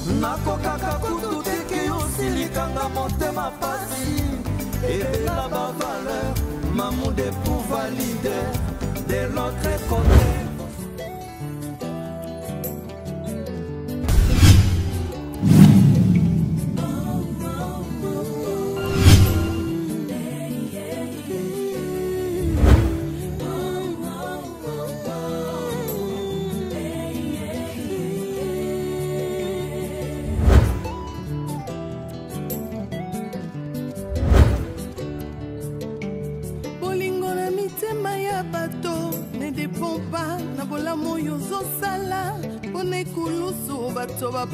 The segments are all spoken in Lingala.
nakokaka kutu teke osilikanga motema pasi ebela bavaleur mamou de pouvoir leader de l'autre côté.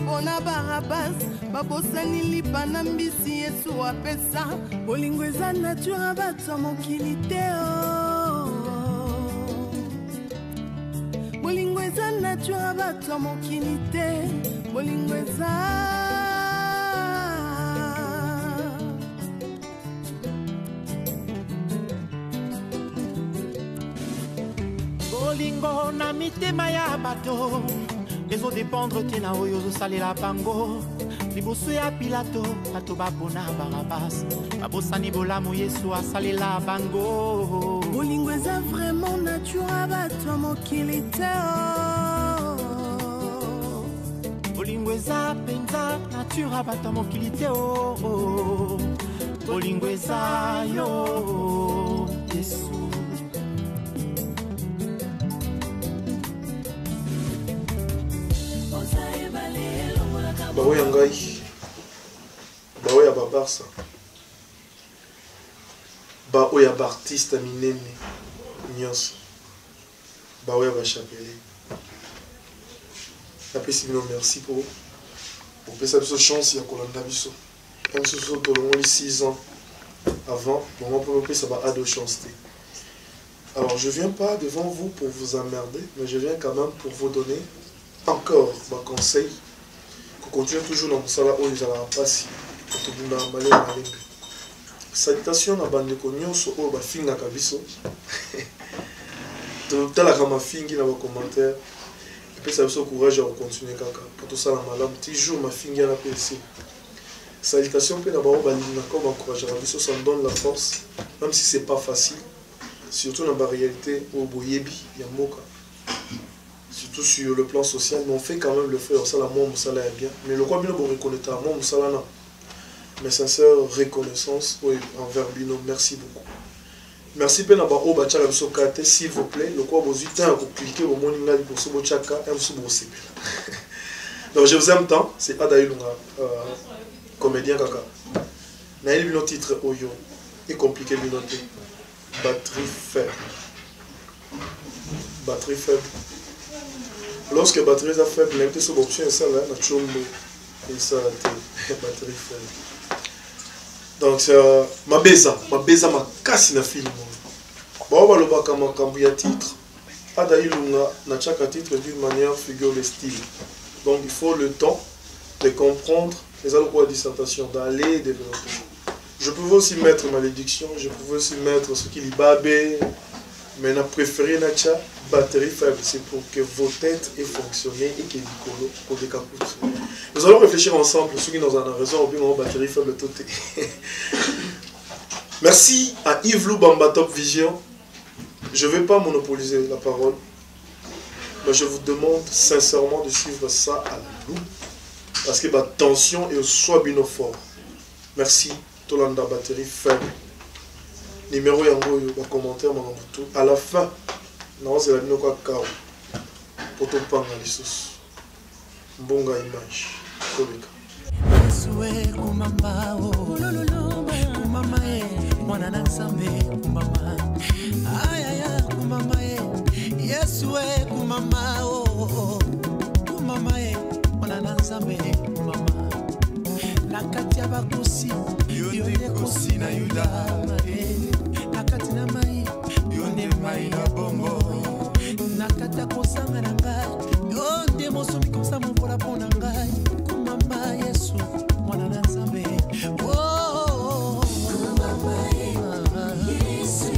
Pona barabas babosani lipana mbisi yesu apesa bolingo eza nature bato mokili te bolingo eza nature bato mokili te bolingo eza bolingo na mitema ya bato ezo dépendre tina oyo ozosalela bango liboso ya pilato bato babona barabas babosani bolamu yesu asalela bango bolingo eza vraiment nature bato mokili te bolingo eza penza nature bato mokili te bolingo eza yo yesu. Baoya ngai baoya babarsa baoya baartiste minene nyonso baoya bachapele napesi bino merci pour opesa biso chance ya kolanda biso ntango soso tolongoli 6 ans avant bongo mpo opesa baado chance te. Alors je viens pas devant vous pour vous emmerder, mais je viens quand même pour vous donner encore ma conseil. Continue toujours dans Moussala où ils allaient passer. Salutation à bande de Konyoso ou Bafinga Kabiso. Tout à l'heure, ma fingi dans vos commentaires. Et puis ça vous courage à continuer kaka. Pour tout ça, la malade, toujours ma fingi à la PC. Salutation peut d'abord comme encourage à Kabiso, ça me donne la force, même si c'est pas facile. Surtout dans la réalité au Boyebi, Yamoka. Surtout sur le plan social, mais on fait quand même le fait, ça la moi Moussala est bien. Mais le quoi bien vous reconnaître à moi Moussala non. Mes sincères reconnaissance oui, envers Bino, merci beaucoup. Merci bien d'avoir au bachara biso kate s'il vous plaît. Le quoi vous temps à cliquer au moninga pour ce bochaka et ce bossé. Donc je vous aime tant, c'est Adaïlunga comédien kaka. Naïl Bino titre Oyo et compliqué Bino te. Batterie faible. Batterie faible. Lorsque la batterie est faible, l'imité sur l'option est ça là, la chombo et ça la batterie faible. Donc c'est ma beza ma casse na film. Bon on va le voir comme un titre. Adaïlunga na chaque titre d'une manière figure le style. Donc il faut le temps de comprendre les allocs de dissertation, d'aller développer. Je pouvais aussi mettre malédiction, je pouvais aussi mettre ce qui est babé, mais na préféré na cha batterie faible, c'est pour que vos têtes aient fonctionné et que nous allons réfléchir ensemble, ceux qui nous en ont raison, ou bien en batterie faible tout. Merci à Yves Lou Bamba Top Vision. Je ne vais pas monopoliser la parole, mais je vous demande sincèrement de suivre ça à la loupe, parce que la tension est au soit bien fort. Merci, Tolanda batterie faible. Numéro yango yo commentaire à la fin. Non, c'est la bino kwa kao. Poto panga lisusu. Mbonga image. Koleka. Suwe kumamba o lololo kumamba e mwana na nsambe kumamba. Ayaya kumamba e Yesuwe kumamba o kumamba e mwana na nsambe kumamba. Nakati ya bakusi yone kosi na yuda nakati na mai yone mai na bongo nakata kosanga na ngai yonde mosomi kosa mopola pona ngai kumamba Yesu mwana na nzambe oh kumamba Yesu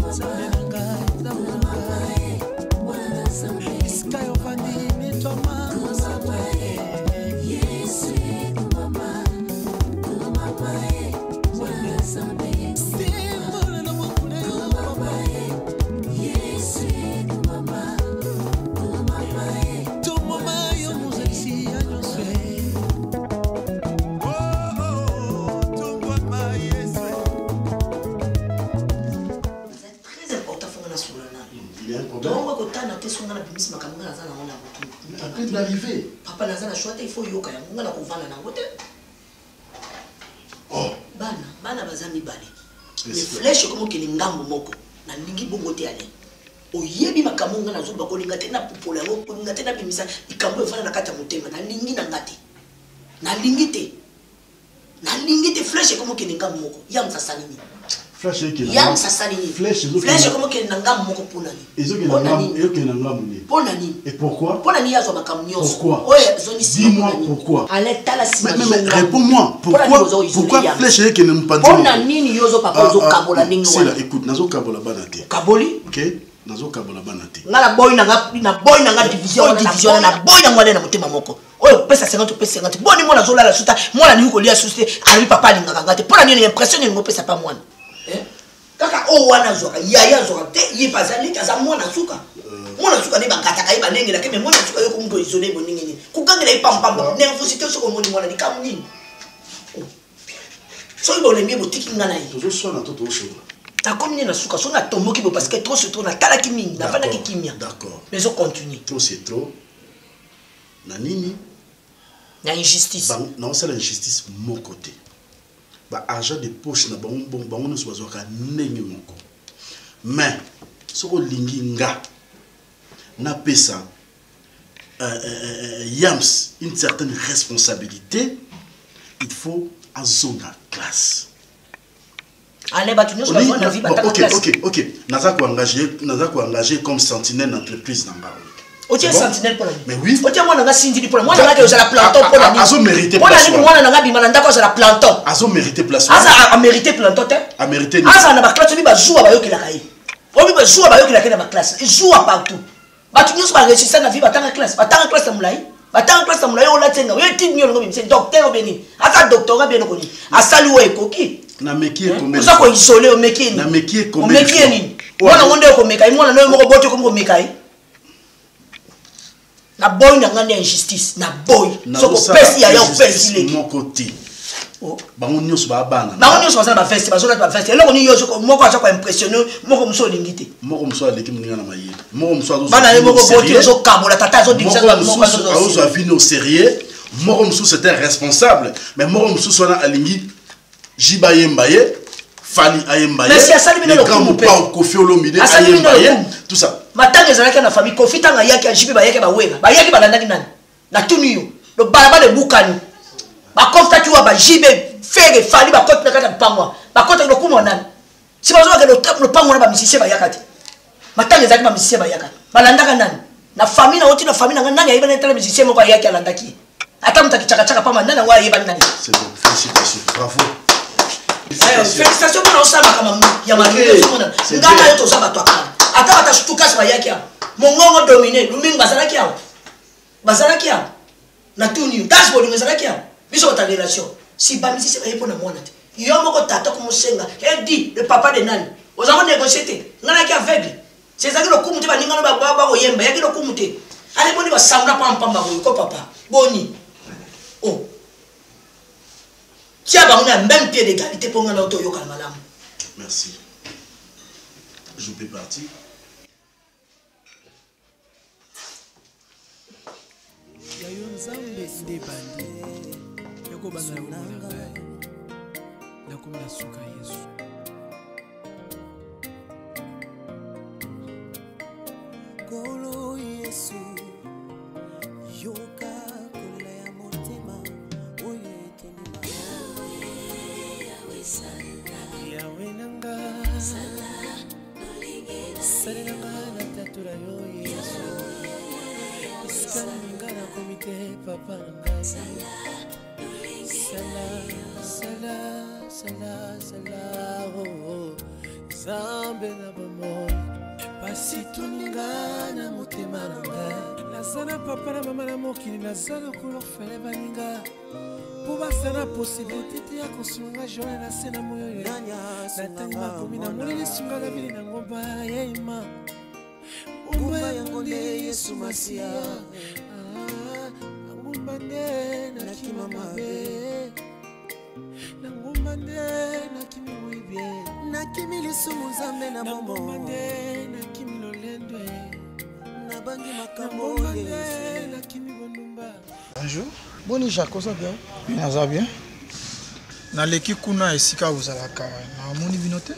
nzambe na ngai nzambe na ngai mwana na nzambe iska yo vandi mitoma nzambe Yesu de l'arrivée. Papa Nazana choite, il faut yoka. On a couvert la côté. Oh. Bana bazami bale. Les flèches comme que n'ingambo moko. Na lingi bongo te ale. Oyebi makamonga na zoba ko lingate na popola ko lingate na bimisa ikambo efana na kata motema na lingi na ngate. Na lingite. Na lingite flèche comme que n'ingambo moko. Yam sasalini. Flèche qui Yam sasalini. Flèche comme que n'ingambo moko ponani. Ponani. Et pourquoi? Ponani yazo makamnyo. Pourquoi? Dis-moi pourquoi. Mais réponds-moi. Pourquoi flèche qui ne pas dire? Ponani yozo papa zo kabola ningo. C'est là, écoute, nazo kabola banate. Kaboli? OK? Nazo kabola banate. Ngala boy na division na boy na ngwale na motema moko. Oyo pesa 50 pesa 50. Boni mona zo la suta, mona ni ko lia suste, ali papa linga ngate. Pona ni impression ni pesa pa mwana. Kaka o wana zoka yaya zoka te yi bazali kaza mwana suka. Mwana suka ne bakata kai banenge la keme mwana suka yo ko mko isolé boningi ni. Kugangela ipamba nervosité soko moni mwana ni kamuni. So ibo le miebo tiki ngana yi. Toujours soit na toto show. Ta commune na suka so na tomoki bo parce que trop c'est trop na tala ki mingi na fana ki kimia. D'accord. Mais on continue. Trop c'est trop. Na nini? Na injustice. Non, c'est l'injustice mon côté. Ba argent de poche na bango no so bazoka ndenge moko. Mais soko lingi nga na pesa yams une certaine responsabilité, il faut à zone classe. Allez batunyo so bazona vie bataka classe. OK. Naza ko engager comme sentinelle d'entreprise na ngaro. Otiens sentinelle pour la vie. Mais oui. Otiens moi nga sindi pour moi nga ke osala planton pour la vie. Azo mérité place. Pour la vie moi nga bima ndako osala planton. Azo mérité place. Asa a mérité planton te. A mérité. Asa na ba classe bi ba joua ba yokela kai. Obi ba joua ba yokela kai na ba classe. Joua partout. Batunyo so ba réussir na vie batanga classe. Batanga classe na mulai. Batanga classe na mulai o la tenga. Yo tidnyo ngo bimse docteur obeni. Asa docteur bien ko ni. Asali wo ekoki. Na mekie combien? Oza ko isolé o mekie ni. Na mekie combien? O mekie ni. Mwana ngonde ko mekai, mwana no moko bote ko mekai. Na boy na ngane injustice, na boy. Soko pesi ya yo pesi le. Mon côté. Bango nyos ba bana. Bango nyos ba veste, ba zona ba veste. Eloko ni yo soko moko acha ko impressionner, moko mso lingite. Moko mso aleki mninga na maye. Moko mso azo. Bana le moko bote zo kabola tata zo dikisa ba moko azo. Azo vino sérieux. Moko mso c'était responsable, mais moko mso sona alingi Jiba Yembaye, Fali Ayembaye, le grand Moupa Kofi Olomide Ayembaye, tout ça. Maintenant, les gens qui ont la famille, Kofi Tanga Yaki, Jibi Bayaki, Bawega, Bayaki Balandaki Nan, la tenue, le baraba de Boukani, Bakofta tu vois, Jibe, Fere, Fali, Bakot, le Kata Pangwa, Bakot, le Koumonan. Si vous avez le Pangwa, Bamissi Bayakati. Maintenant, les gens qui ont Bayakati, Balandaka Nan, la famille, la famille, Nan, il y a une télévision, Moka Yaki à Landaki. Attends, tu as pas mal, Nan, c'est bon, félicitations, bravo. Félicitations pour l'ensemble il y a ma ngana yoto za batwa kana ata batashtuka sa yaki ya mongongo dominer lumingi bazalaki ya na tuni dashboard ngazalaki ya biso ta relation si bamisi se bayepo na mwana te yo moko tata ko musenga edi le papa de nani ozango négocier te ngana ki aveugle c'est ça que le kumute ba ningana ba ko yemba yaki le kumute ale boni ba sanga pamba ko papa boni oh. Tiens, on a même pied d'égalité pour nous auto yo kalmalam. Merci. Je peux partir. Possibilité ya kosunga jona na sena moyo natanga komina mulele sunga la vile na ngomba yema ngomba yango nde Yesu Masia ngomba nde na kimama be na ngomba nde na kimi moibie na kimi lisumu nzambe na bombo ngomba nde na kimi lolendwe na bangi makambo Yesu na kimi bonjour. Boni Jacques, ça bien? Bien, ça bien. Na leki kuna esika uzalaka na moni binote?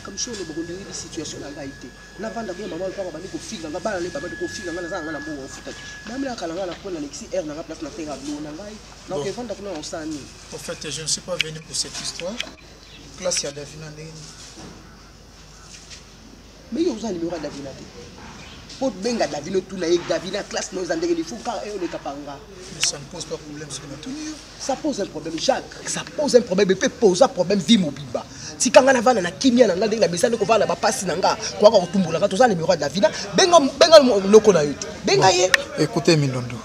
Comme si on est dans une situation à l'haïti. Na vanda bien maman papa bandi ko figa nga bana le baba ko figa nga za nga na bo futa. Même la kala nga na ko na lexi air na place na terre bleu na ngai. Donc il vanda kuna osani. En fait, je ne suis pas venu pour cette histoire. Classe ya Davina ndeni. Mais yo za numéro Davina. Pour benga Davina tout na Davina classe nos andenge il faut car e on est kapanga. Mais ça ne pose pas problème ce que nous tenir. Ça pose un problème Jacques, ça pose un problème, peut poser un problème vie mobile. Si quand on a vana na kimia na ngande na besane ko vana ba pasi na nga kwa ka kutumbula ka toza numéro Davina benga loko na yote. Benga ye. Écoutez Mindondo.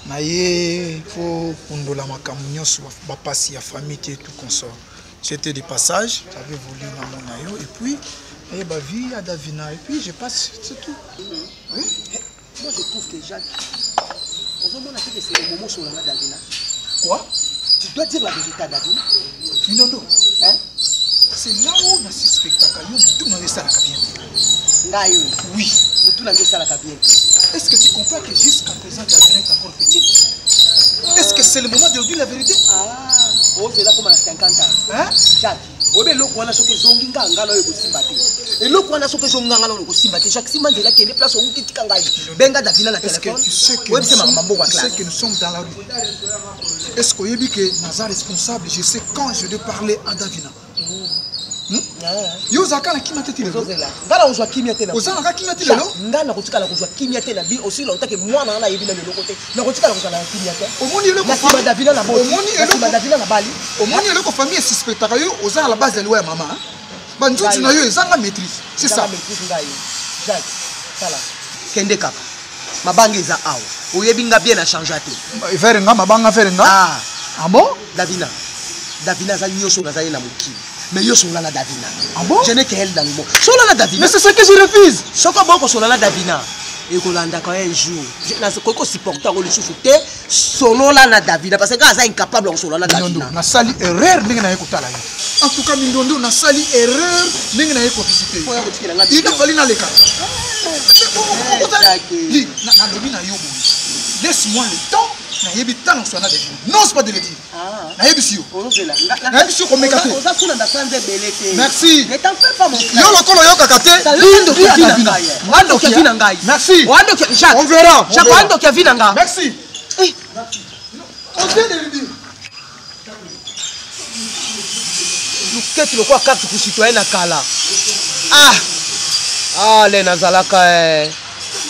Na ye faut kundola makambo nyonso ba pasi ya famille et tout consort. C'était des passages, j'avais voulu na mona yo et puis et bah vie à Davina et puis je passe c'est tout. Oui. Moi je trouve que Jacques on a dit que c'est le moment sur la Davina. Quoi? Tu dois dire la vérité à Davina. Mindondo. Hein? C'est là où on a ce spectacle. Tout le monde est bien. Oui. Tout le monde est bien. Est-ce que tu comprends que jusqu'à présent, Davina est encore petite? Est-ce que c'est le moment de dire la vérité? Ah, oh, c'est là comme à 50 ans. Hein? Jacques, oh, mais l'autre, on a ce que Zonginga a gagné au Simbate. Et l'autre, on a ce que Zonginga a gagné au Simbate. Jacques Simon, c'est là qu'il y a des places où tu t'es engagé. Benga Davina, la téléphone. Est-ce que tu sais que nous sommes dans la rue? Est-ce que tu sais que Nazar est responsable? Je sais quand je dois parler à Davina. Yo zaka na kimia tete lelo. Ngala uzwa kimia tena. Ozana ka kimia tete lelo. Ngana kotika la kuzwa kimia tena bi aussi longtemps que moi na yebina lelo côté. Na kotika la kuzwa na kimia tena. Omoni eloko famille Davina na boli. Omoni eloko Davina na bali. Omoni eloko famille suspectaka yo ozana la base de loi ya mama. Ba nzuti na yo ezanga maîtrise. C'est ça. Maîtrise ngai. Jacques. Sala. Kende kaka. Mabanga eza awa. Oyebi nga bien na changer te. Faire nga mabanga faire nga. Ah bon? Davina za nyoso na zali na mukili. Mais yo sola na Davina. Ah bon? Je n'ai qu'elle dans le monde. Sola na Davina. Mais c'est ce que je refuse. Soko boko sola na Davina. Et kolanda ka un jour. Je na ko supporter ko le souffler solola na Davina parce que ça incapable de sola na Davina. Na sali erreur ndenge na ekotala yo. En tout cas Mindondo na sali erreur ndenge na ekotisipe. Il a fallu na leka. Na lobi na yo bo. Laisse-moi le temps. Na yebi tano sola na Davina. Non, c'est pas de le dire. Na yebi si yo. Na yebi si yo ko mekate. Merci. Ne t'en fais pas mon frère. Yo lokolo yo kakate. Lindo kia vina. Wando kia vina ngai. Merci. Wando kia Jacques. On verra. Jacques wando kia vina ngai. Merci. On vient de lui dire. Luketi lokwa carte ku citoyen na kala. Le nazalaka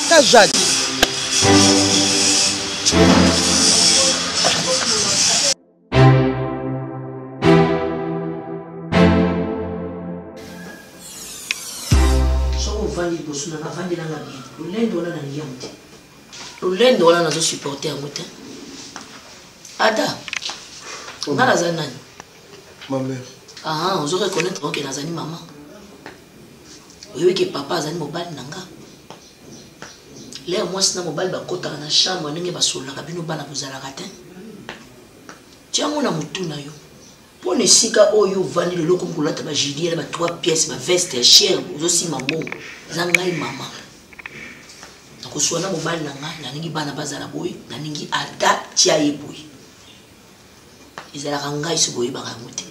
ta Jacques. Lolendo wana nazo supporter yango te. Ada. Ngala za nani? Ma mère. On doit reconnaître que nazani maman. Oui que papa azani mobali nanga. Là moi sina mobali bakota na chambre ndenge basola ka bino bana bozala ka te. Tiango na mutu na yo. Pone sika oyo vani le loko mkolata ba gilet ba 3 pièces ba veste cher ozosi mambo. Zangai mama. Kuswana mobali na ngai na ningi bana bazala boy na ningi ada tia ye boy izala ngai so boy ba ngamuti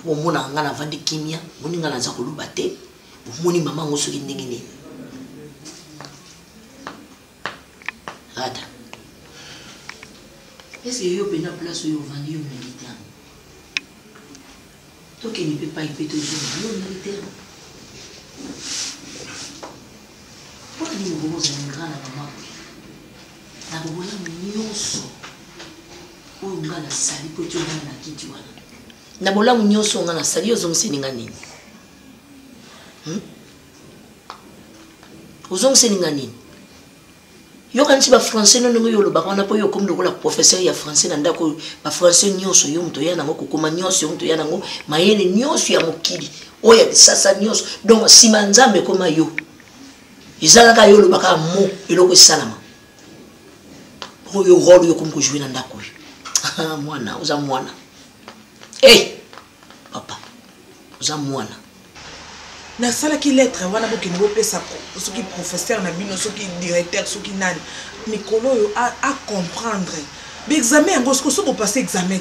po mona nga na vandi kimia moni nga na za koluba te moni mama ngoso ki ndenge ni ada est-ce que yo pena place yo vandi yo militaire to ke ni pe pa ipeto yo militaire. Pourquoi nous avons un grand maman? Nous avons un nyonso. Où nous avons sali pour tu na kiti wana. Nous avons un nyonso ngana sali ozong seninga nini? Ozong seninga nini? Yo kanisi ba français no ngo lo ba kona po yo comme le professeur ya français na ndako ba français nyonso yo mto yana ngo kokoma nyonso yo mto yana ngo mayele nyonso ya mokili. Oya sasa nyonso. Donc simanzambe koma yo. Izalaka yo lobaka mo eloko salama. Oyo rôle yo comme jouer na ndako. Mwana, uza mwana. Papa. Uza mwana. Na sala ki lettre wana boki ngo pesa soki professeur na bino soki directeur soki nani mikolo à comprendre. L'examen en gros vous passer examen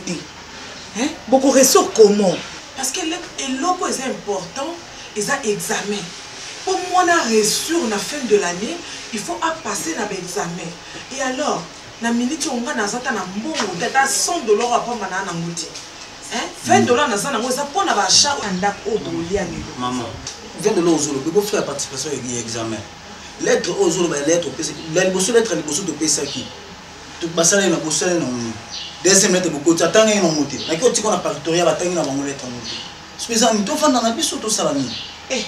hein beaucoup ressources comment parce que l'eau est important et ça examen pour moi on a reçu na fin de l'année il faut passer dans l'examen et alors na minute on va dans na mbongo tata $100 après manana ngoti hein $20 na ça na ngo ça pour na ba chat anda odolia ni maman $20 ozolo peut faire participation à l'examen lettre ozolo ba lettre PC la liboso lettre liboso de PC qui tout basala na bosala na deuxième lettre beaucoup t'atanga ino moté na ki otiko na paritoria batangi na bango lettre moté spécial ni to fanda na biso to sala ni ouais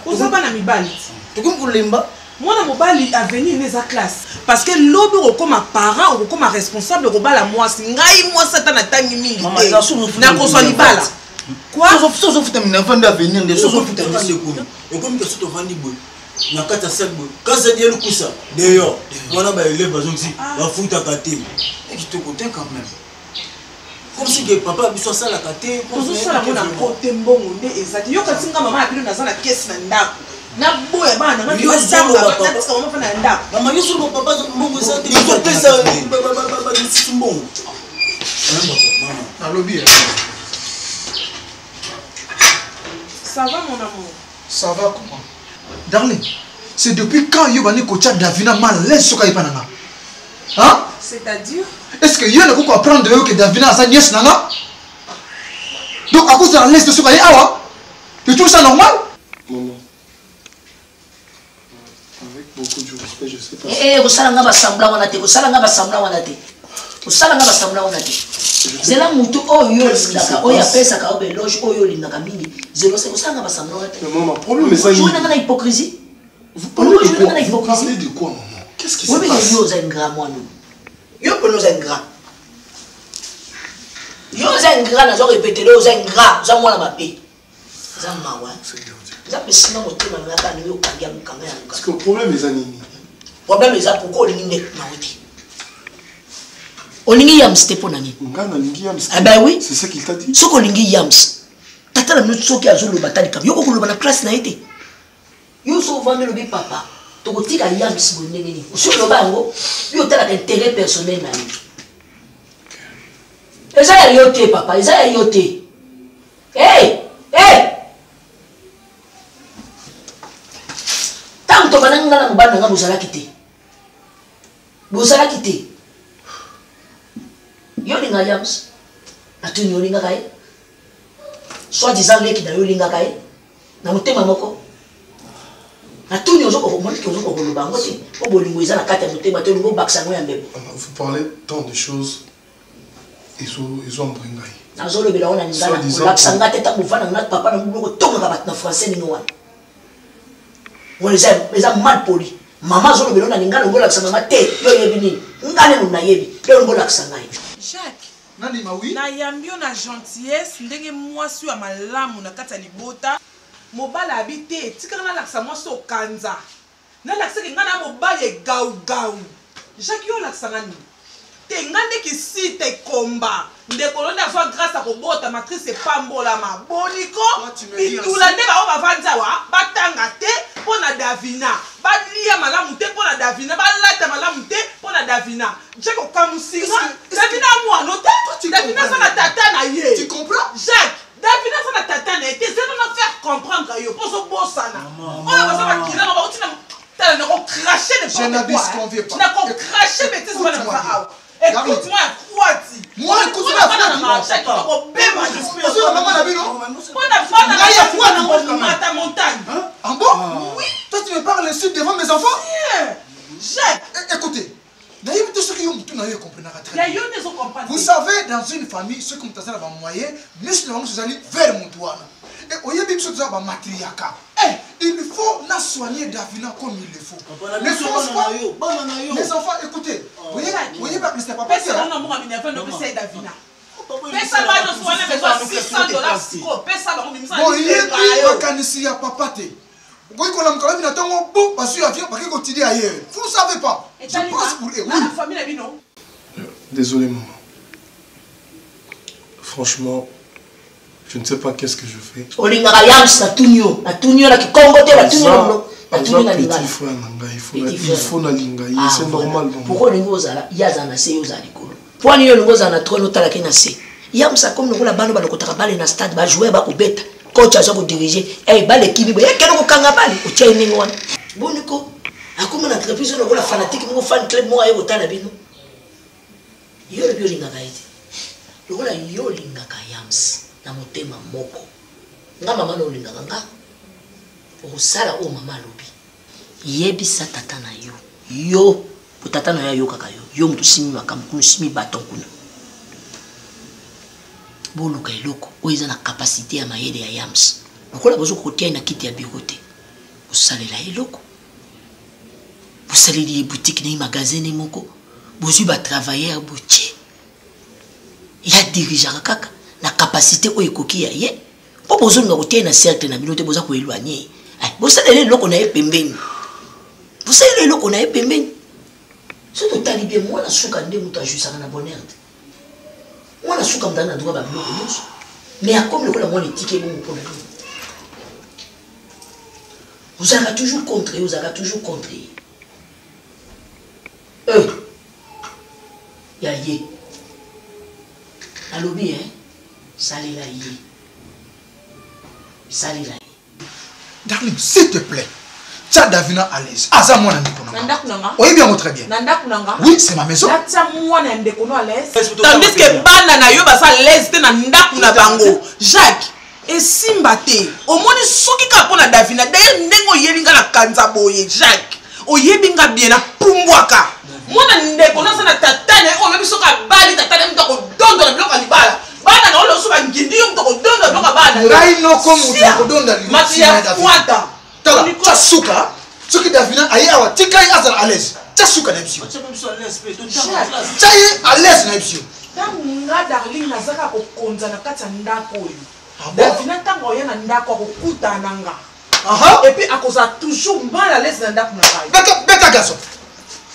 ozaba na mibali to comme lemba moi na mobali avenir neza classe parce que lobi comme parent ou comme responsable robala moi ngai moi ça na tangi mingi na ko so libala quoi so futa mina fanda avenir de so futa ni sekuni et comme que so vandi boy na kata sekbo kaza dia lukusa d'ailleurs wana ba élève bazongi ba futa kate et qui te côté quand même comme si que papa biso sala kate comme ça la mona côté mbongo nde ezati yo katinga mama apilo na zana caisse na ndako na boya bana ngati basanga bataka mama fana ndako mama yo sur papa mbongo ezati yo pesa ba mbongo Allo bien. Ça va mon amour? Ça va comment? Darling, c'est depuis quand Yobani Kocha Davina mal laisse ce qu'il pananga? Hein? C'est-à-dire? Est-ce que Yon a beaucoup apprendre que Davina a sa nièce nana? Donc à cause de la laisse de ce qu'il y a, tu trouves ça normal? Maman, avec beaucoup de respect, je sais pas. Eh, vous savez, on va sembler on a été, vous savez, on va sembler on a été. Vous savez, on va sembler on a été. C'est là où tout oh yo lingaka oh ya pesa ka obeloge oh yo lingaka mingi zéro c'est ça va sembler on a été. Mais maman, problème mais ça. Je vois dans hypocrisie. Vous parlez de quoi maman? Qu'est-ce qui se passe? Oui mais yo c'est ingrat moi nous. Yo pour nous ingrat. Yo c'est ingrat na zo répéter yo c'est ingrat za moi na mapé. Za mawa. Ça peut sinon motema ngaka ni yo kangia mukanga ya ngaka. Parce que le problème est nini? Problème est pourquoi on n'est pas nauti. Olingi yams te ponani. Ngana lingi yams. Ah ben oui. C'est ça qu'il t'a dit. Soko lingi yams. Tata la minute soki azolo batali kam. Yo ko loba na classe na été. Yo so vendre le papa. To ko tika yams bonne nini. So loba ngo yo tala intérêt personnel na ni. Eza ya yote papa, eza ya yote. Hey! Hey! Tant to bananga na mbana nga bozala kité. Bozala kité. Yo linga yams atuni yolinga kai soit disant leki na yolinga kai na motema moko atuni ozoko mo ki ozoko ko lubango ti o bolingo eza na kati ya motema te lungo baksa ngo ya mbebo. Vous parlez tant de choses ils ont bringai nazolo bela ona ngana baksa ngate ta bufana na papa na ngoko tonga ka bat na français ni ngwana wona eza mal poli mama zolo bela ona ngana ngola baksa mama te yo yebi ni ngane no na yebi yo ngola baksa ngai Jacques, Nani mawi? na yambio na gentillesse ndenge mwasi ya malamu na kati ya libota mobala habité tikana na laksa mwasi okanza na laksa ke ngana mobala gau gau Jacques yo laksa ngani te ngande ki site komba ndeko londa so grâce à kobota matrice pambola maboniko bitula nde ba o bavanza wa batanga te pona Davina balia malamu te pona Davina balata malamu te pona Davina Jacques okamusinga Davina moi no te Davina ça na tata na ye Tu comprends? Jacques Davina ça na tata na ye te c'est de faire comprendre yo poso bosana oh ba ça va kila ba utina tala na ko cracher ne pas na ko cracher bêtise bana ba écoute-moi Fouati. Moi écoute-moi Fouati. Chaque fois qu'on bébé je suis Vous avez maman la vie non? On a ta montagne. En bon? Oui. Toi tu me parles insulte devant mes enfants? Jacques. Écoutez. Naïm tout ce qui ont tout n'a eu compris très bien. Vous savez dans une famille ceux qui ont tas dans moyen, nous sommes allés vers mon toit. Et au lieu de se dire matriarcat. Il faut la soigner Davina comme il le faut. Les enfants, écoutez. Vous voyez pas que c'est pas possible. Bon, il est quand il y a papa. Vous ne savez pas. Je pense pour eux. Désolé maman. Franchement, je ne sais pas qu'est-ce que je fais. Olingara yams na tunyo la kikongo te la tunyo Atuli na lingala. Petit frère nanga, il faut na linga, c'est normal. Pourquoi on ngozala yazana se yozali ko. Pour ni yo ngozana trône otala ke na se. Yamsa comme ngola bano balokotaka bale na stade ba jouer ba ko beta. Coach azo ko diriger. Bale kibi boye keno ko kanga bale o tshai ningi wana. Boniko akoma na entreprise ngola fanatique mo fan club mo ayo kotala bino. Yo le biolinga kaiti. Ngola yo linga ka Yams na motema moko. Nga mama no linga nga. O sala o mama lobi. Yebisa tata na yo. Yo tata na yo kaka yo. Yo mtu simi makambu kuno simi baton kuno. Boluka eloko oiza na capacité ya mayede ya Yams. Okola bozo kotia na kiti ya birote. Osalela eloko. Osaleli boutique na magasin moko. Bozu ba travailleur boutier. Ya dirigeant kaka na capacité o ekoki ya ye. Po bozo nga kotia na cercle na binote boza ko éloigner. Bosaleli eloko na epembeni. Bosaleli eloko na epembeni. Si tu as bien moi la souka ndé muta juste na bonheur. Moi la souka ndana droit ba bloc nous. Mais comme le ko la moi les tickets bon pour la. Vous avez toujours contré, vous avez toujours contré. Ya yé. Alobi hein. Salé la yé. Salé la yé. Darling, s'il te plaît. Tia Davina à l'aise. Aza moi n'en déconne. Oui, bien, très bien. Oui, c'est ma maison. Tia moi n'en déconne à l'aise. Tandis que bana na yo basa l'aise te na ndaku na bango. Jacques, et simbate. Au moins soki ka pona Davina. D'ailleurs ndengo yelinga na kanza boye. Jacques, o yebinga bien na pumbwaka. Moi n'en déconne ça na tatane. O lobi soka bali tatane mtoko dondo na bloka libala. Bana na olo soka ngindi yo mtoko dondo na bloka bana. Ngai no komu mtoko dondo libala. Matia kwata. Tala, Tchasuka, ce qui Davina aïe awa, Tikai Azar à l'aise. Tchasuka n'aimsio. Tchaye à l'aise n'aimsio. Tanga darling nazaka ko konza na kati ndako yo. Davina tanga ya na ndako ko kuta nanga. Et puis à cause toujours mal à l'aise na ndako na kai. Beta garçon.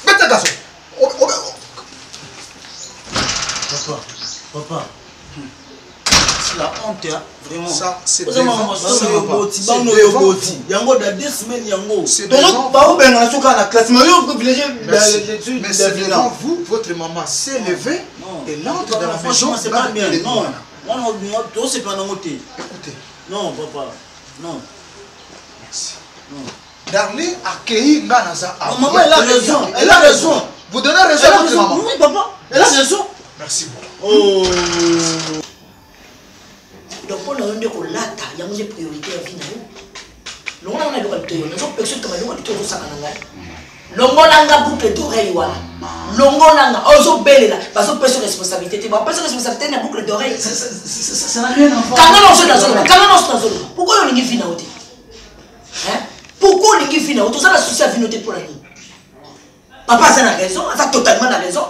Beta garçon. Papa. La honte, vraiment. Ça, c'est devant. C'est devant vous, votre maman s'est levée et l'entre dans la maison. C'est pas bien. Non. Non, c'est pas non. Écoutez. Non, papa. Non. Merci. Darling accueilli Nganaza. Maman, elle a raison. Elle a raison. Vous donnez raison à votre maman. Oui, papa. Elle a raison. Merci beaucoup. Oh. Donc on a un de lata, il y a une priorité à vie. Non, on a le temps. Nous sommes personnes comme nous, on dit ça quand on a langa boucle d'oreille wala. Longo langa, ozo belle là, parce que personne responsabilité. Tu vois, personne responsabilité na boucle d'oreille. Ça n'a rien à voir. Quand on est dans zone, quand on est dans zone, pourquoi on est venu nauté? Hein? Pourquoi on est venu nauté? Ça la souci à vinoter pour la nuit. Papa ça a raison, ça a totalement la raison.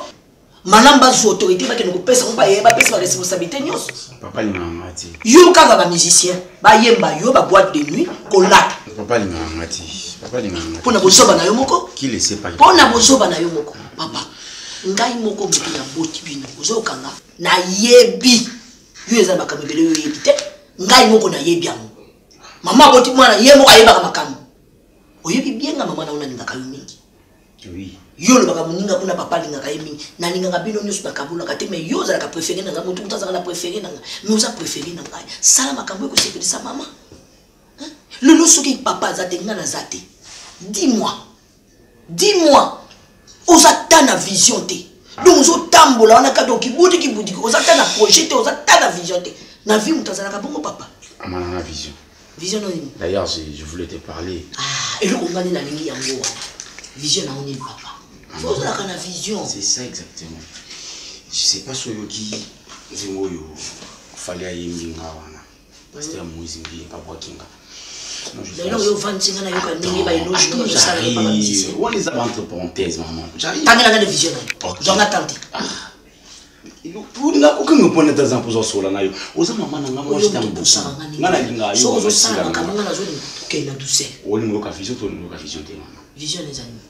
Madame base sur autorité parce que nous personne pas y ba responsabilité nyos. Papa li ngati. Yo kaka ba musicien, ba yemba yo ba boîte de nuit ko la. Papa li ngati. Papa li ngati. Pona bozoba na yo moko? Qui le sait pas. Pona bozoba na yo moko. Papa. Ngai moko mutu ya boti bino. Ozokanga na yebi. Yo eza makamebele yo yebi te. Ngai moko na yebi amu. Mama boti mwana ye moko ayeba ka makamu. Oyebi bien nga mama na una ninga kayo mingi. Oui. Yo le baka muninga kuna papa linga kaimi na linga ngabino nyusu bakabula kate me yo za ka préférer nanga mutu mutaza na préférer nanga mais oza préférer nanga sala makambo ko sécurité sa maman le losuki papa za tenga na zate dis-moi oza ta na vision te donc ozo tambola na kado kibudi oza ta na projet te oza ta na vision te na vie mutaza ka bongo papa amana na vision no ni d'ailleurs je voulais te parler et le ngani na lingi yango vision na oni papa. Faut la kana vision. C'est ça exactement. Je sais pas sur yoki zingo yo fallait ayer mbinga wana. C'était Moïse mbi pas bois kinga. D'ailleurs yo vantinga na yo ka ndenge ba iloge no ça la pas musicien. On les a entre parenthèses maman. J'arrive. Tanga na vision. J'en attends. Pour nga ko me pone dans un pozo sola na yo. Oza maman na ngamo j'étais en bossa. Ngana linga yo. So ça na kamanga na zone ke na douceur. Oli mo ka vision to mo ka vision te maman. Vision les amis.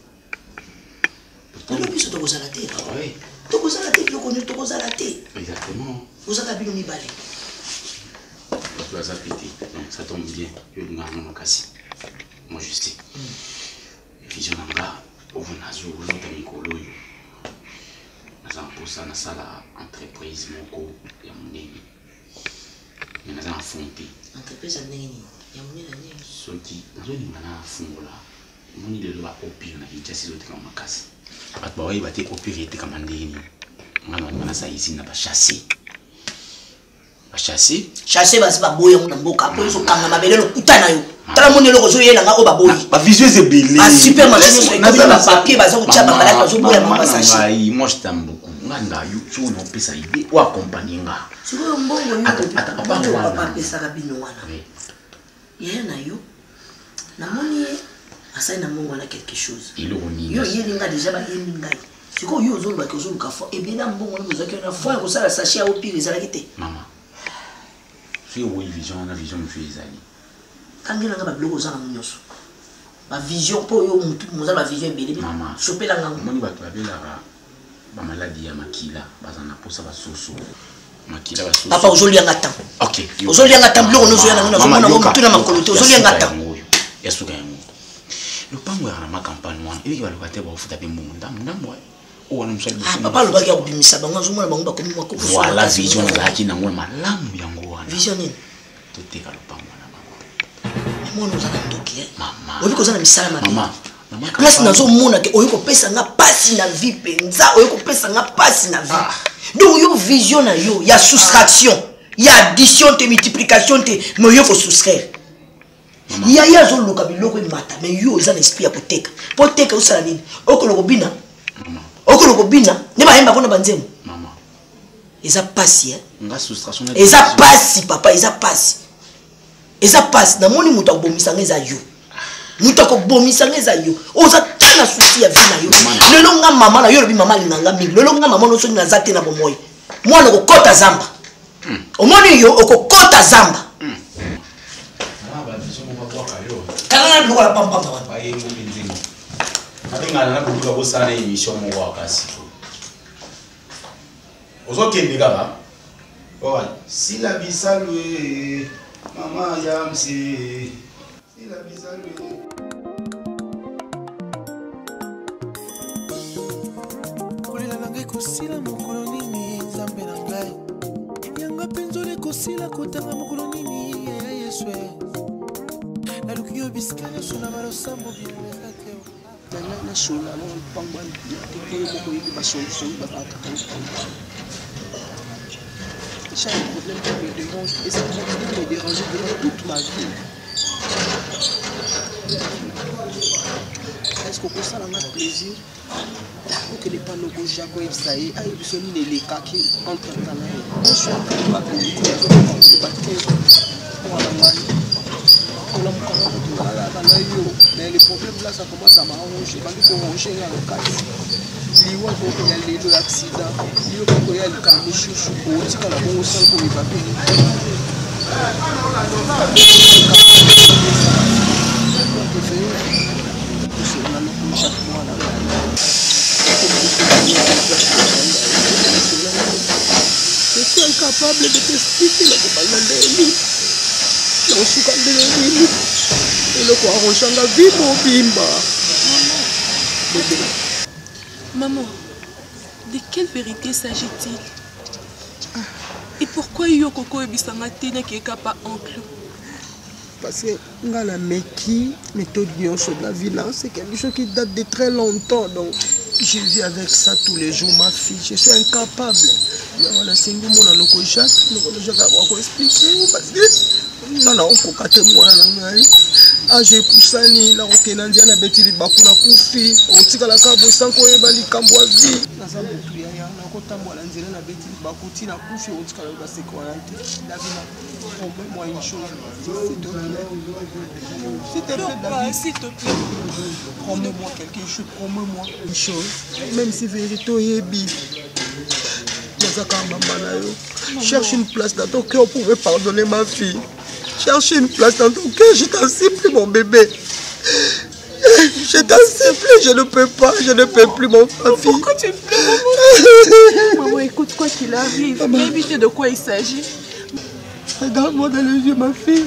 Nous puissions te poser la tête. Oui. Te poser la tête, le connu, te poser la tête. Exactement. Vous avez bien mis balai. Tu vas zapiter. Donc ça tombe bien. Je vais nous casse. moi je sais. Vision nanga, au nazo, l'autre mikolo yo. Naza pour ça, na sala entreprise moko ya munene. Mais naza affonté. Entreprise nini? Ya munene nini? Soki, nazo ni mana fungola. Moni de loi opire na vitesse l'autre comme makasi. Bat ba ouais baté opire était comme ndeni. Ngana mana sa ici na ba chasser. Chasser basi baboya muna mboka po so kanga mabele lo kutana yo. Tala moni lo kozo yela nga o baboyi. Ba vision c'est belé. Ba super machine na ba papier ba zo chapa bala ba zo boya mama sachi. Moi je t'aime beaucoup. Nganda yo tu on peut ça idée ou accompagner nga. Siko mbongo yo. Ata papa pesa ka bino wana. Yé na yo. Na moni asai na mbongo na quelque chose. Yo yeli nga déjà ba yeli ngai. Siko yo zo ba ko zo ka fo e bien na mbongo na zo na fo ko sala sachi au pire za la kite. Maman. Si oui vision na vision me fait ezali. Kangela nga ba bloko za na munyoso. Ba vision po yo mutu moza ba vision belé. Maman. Sopela nga moni ba babela ba maladie ya makila bazana posa ba soso. Makila ba soso. Papa ozoli nga tam. OK. Ozoli nga tam bloko nozo yana na zomona ngo mutu na makolote ozoli nga tam. Ya suka yango. Le pango ya na ma campagne wana ebi ba lokate ba futa pe munda ndambo. O wana msali. Papa lo ba ki akubimisa bango zomona bango ba komi mako. Voilà vision za ki na ngwe malamu yango wana. Vision nini? Toteka lo pango na bango. Mwana uzaka ndoki Mama. Obi kozana misala mabe. Mama. Place nazo mona ke oyiko pesa nga pasi na vie penza oyiko pesa nga pasi na vie. Donc yo vision na yo ya soustraction, ya addition te multiplication te mais yo ko soustraire. Ya zo loka biloko mata mais yo za na esprit ya poteka. Poteka usala nini? Okoloko bina. Okoloko bina ne ba yemba kona banzemu. Mama. Eza pasi Nga soustraction. Eza pasi papa, eza pasi. Eza pasi na moni muto akobomisa ngeza yo. Muto akobomisa ngeza yo. Oza tana souci ya vie na yo. Lelo nga mama na yo lobi mama linanga mingi. Lelo nga mama no so na zate na bomoy. Mwana ko kota zamba. Omoni yo okokota zamba. Kana na lokola pam pam pam. Baye ngobinzingo. Abingana na kuduka bosana emission mo wakasi. Ozo kende kaba. Oh, si la bisalwe mama yamsi. Si la bisalwe. Kolela nanga kosila mokolo nini nzambe na ngai. Yanga penzole kosila kotanga mokolo nini ya Yesu. Na lukiyo biskana sona malosambo bien te. Na shola no pangwa te moko yibi ba solution ba ba ka. Chaque problème qui me dérange et ça me dérange durant toute ma vie. Est-ce qu'on peut ça la plaisir? Pour que les panneaux que Jaco et Saï aillent besoin de les kaki entre temps. Je suis en train de m'appeler, je vais pour la maille. Mais les problèmes là, ça commence à m'arranger. Quand il faut ranger dans le cas, il y a des accidents, il y a des camions, il y a des camions pour les papiers. Je suis incapable de t'expliquer le problème de lui. Je suis incapable de lui. Et le quoi, on change la vie pour Bimba. Maman, de quelle vérité s'agit-il? Et pourquoi Yokoko et Bissanga Tena qui est capable oncle? Parce que la méthode de la violence, c'est quelque chose qui date de très longtemps. Donc, je vis avec ça tous les jours, ma fille. Je suis incapable. Voilà, c'est nous, mon oncle Jacques. Nous, je vais expliquer parce que non, on peut pas témoigner. Ah, j'ai poussé la route dans la bêtise de Bakuna Koufi. On tire la cabo sans qu'on ait bali Kamboazi. Promets-moi une chose, s'il te plaît, s'il te plaît, promets-moi quelque chose, promets-moi une chose, même si vérité est bi. Cherche une place dans ton cœur pour me pardonner ma fille. Cherche une place dans ton cœur, je t'en supplie mon bébé. Je t'en supplie, je ne peux pas, je ne peux plus mon fille. Pourquoi tu pleures, maman? Maman, écoute quoi qu'il arrive, éviter de quoi il s'agit. Regarde-moi dans les yeux, ma fille.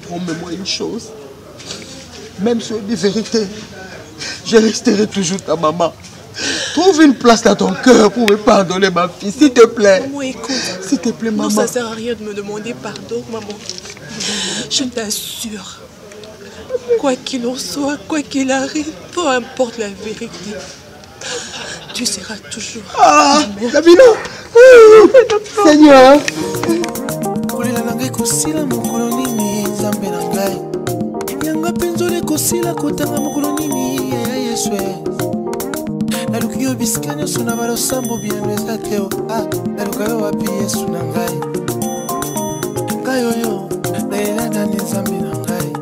Promets-moi une chose. Même sur des vérités, je resterai toujours ta maman. Trouve une place dans ton cœur pour me pardonner, ma fille, s'il te plaît. Maman, écoute. S'il te plaît, maman. Non, ça ne sert à rien de me demander pardon, maman. Je t'assure. Quoi qu'il en soit, quoi qu'il arrive, peu importe la vérité, tu seras toujours. Ah, Davino. Seigneur. kolela na ngai kosila mokolo nini nzambe na ngai yanga mpe nzole kosila kotanga mokolo nini ya yesu naluki yo bisika nyonso na balosambo binano eza te naluka yo wapi yesu na ngai ngai oyo nayelela nani nzambe na ngai.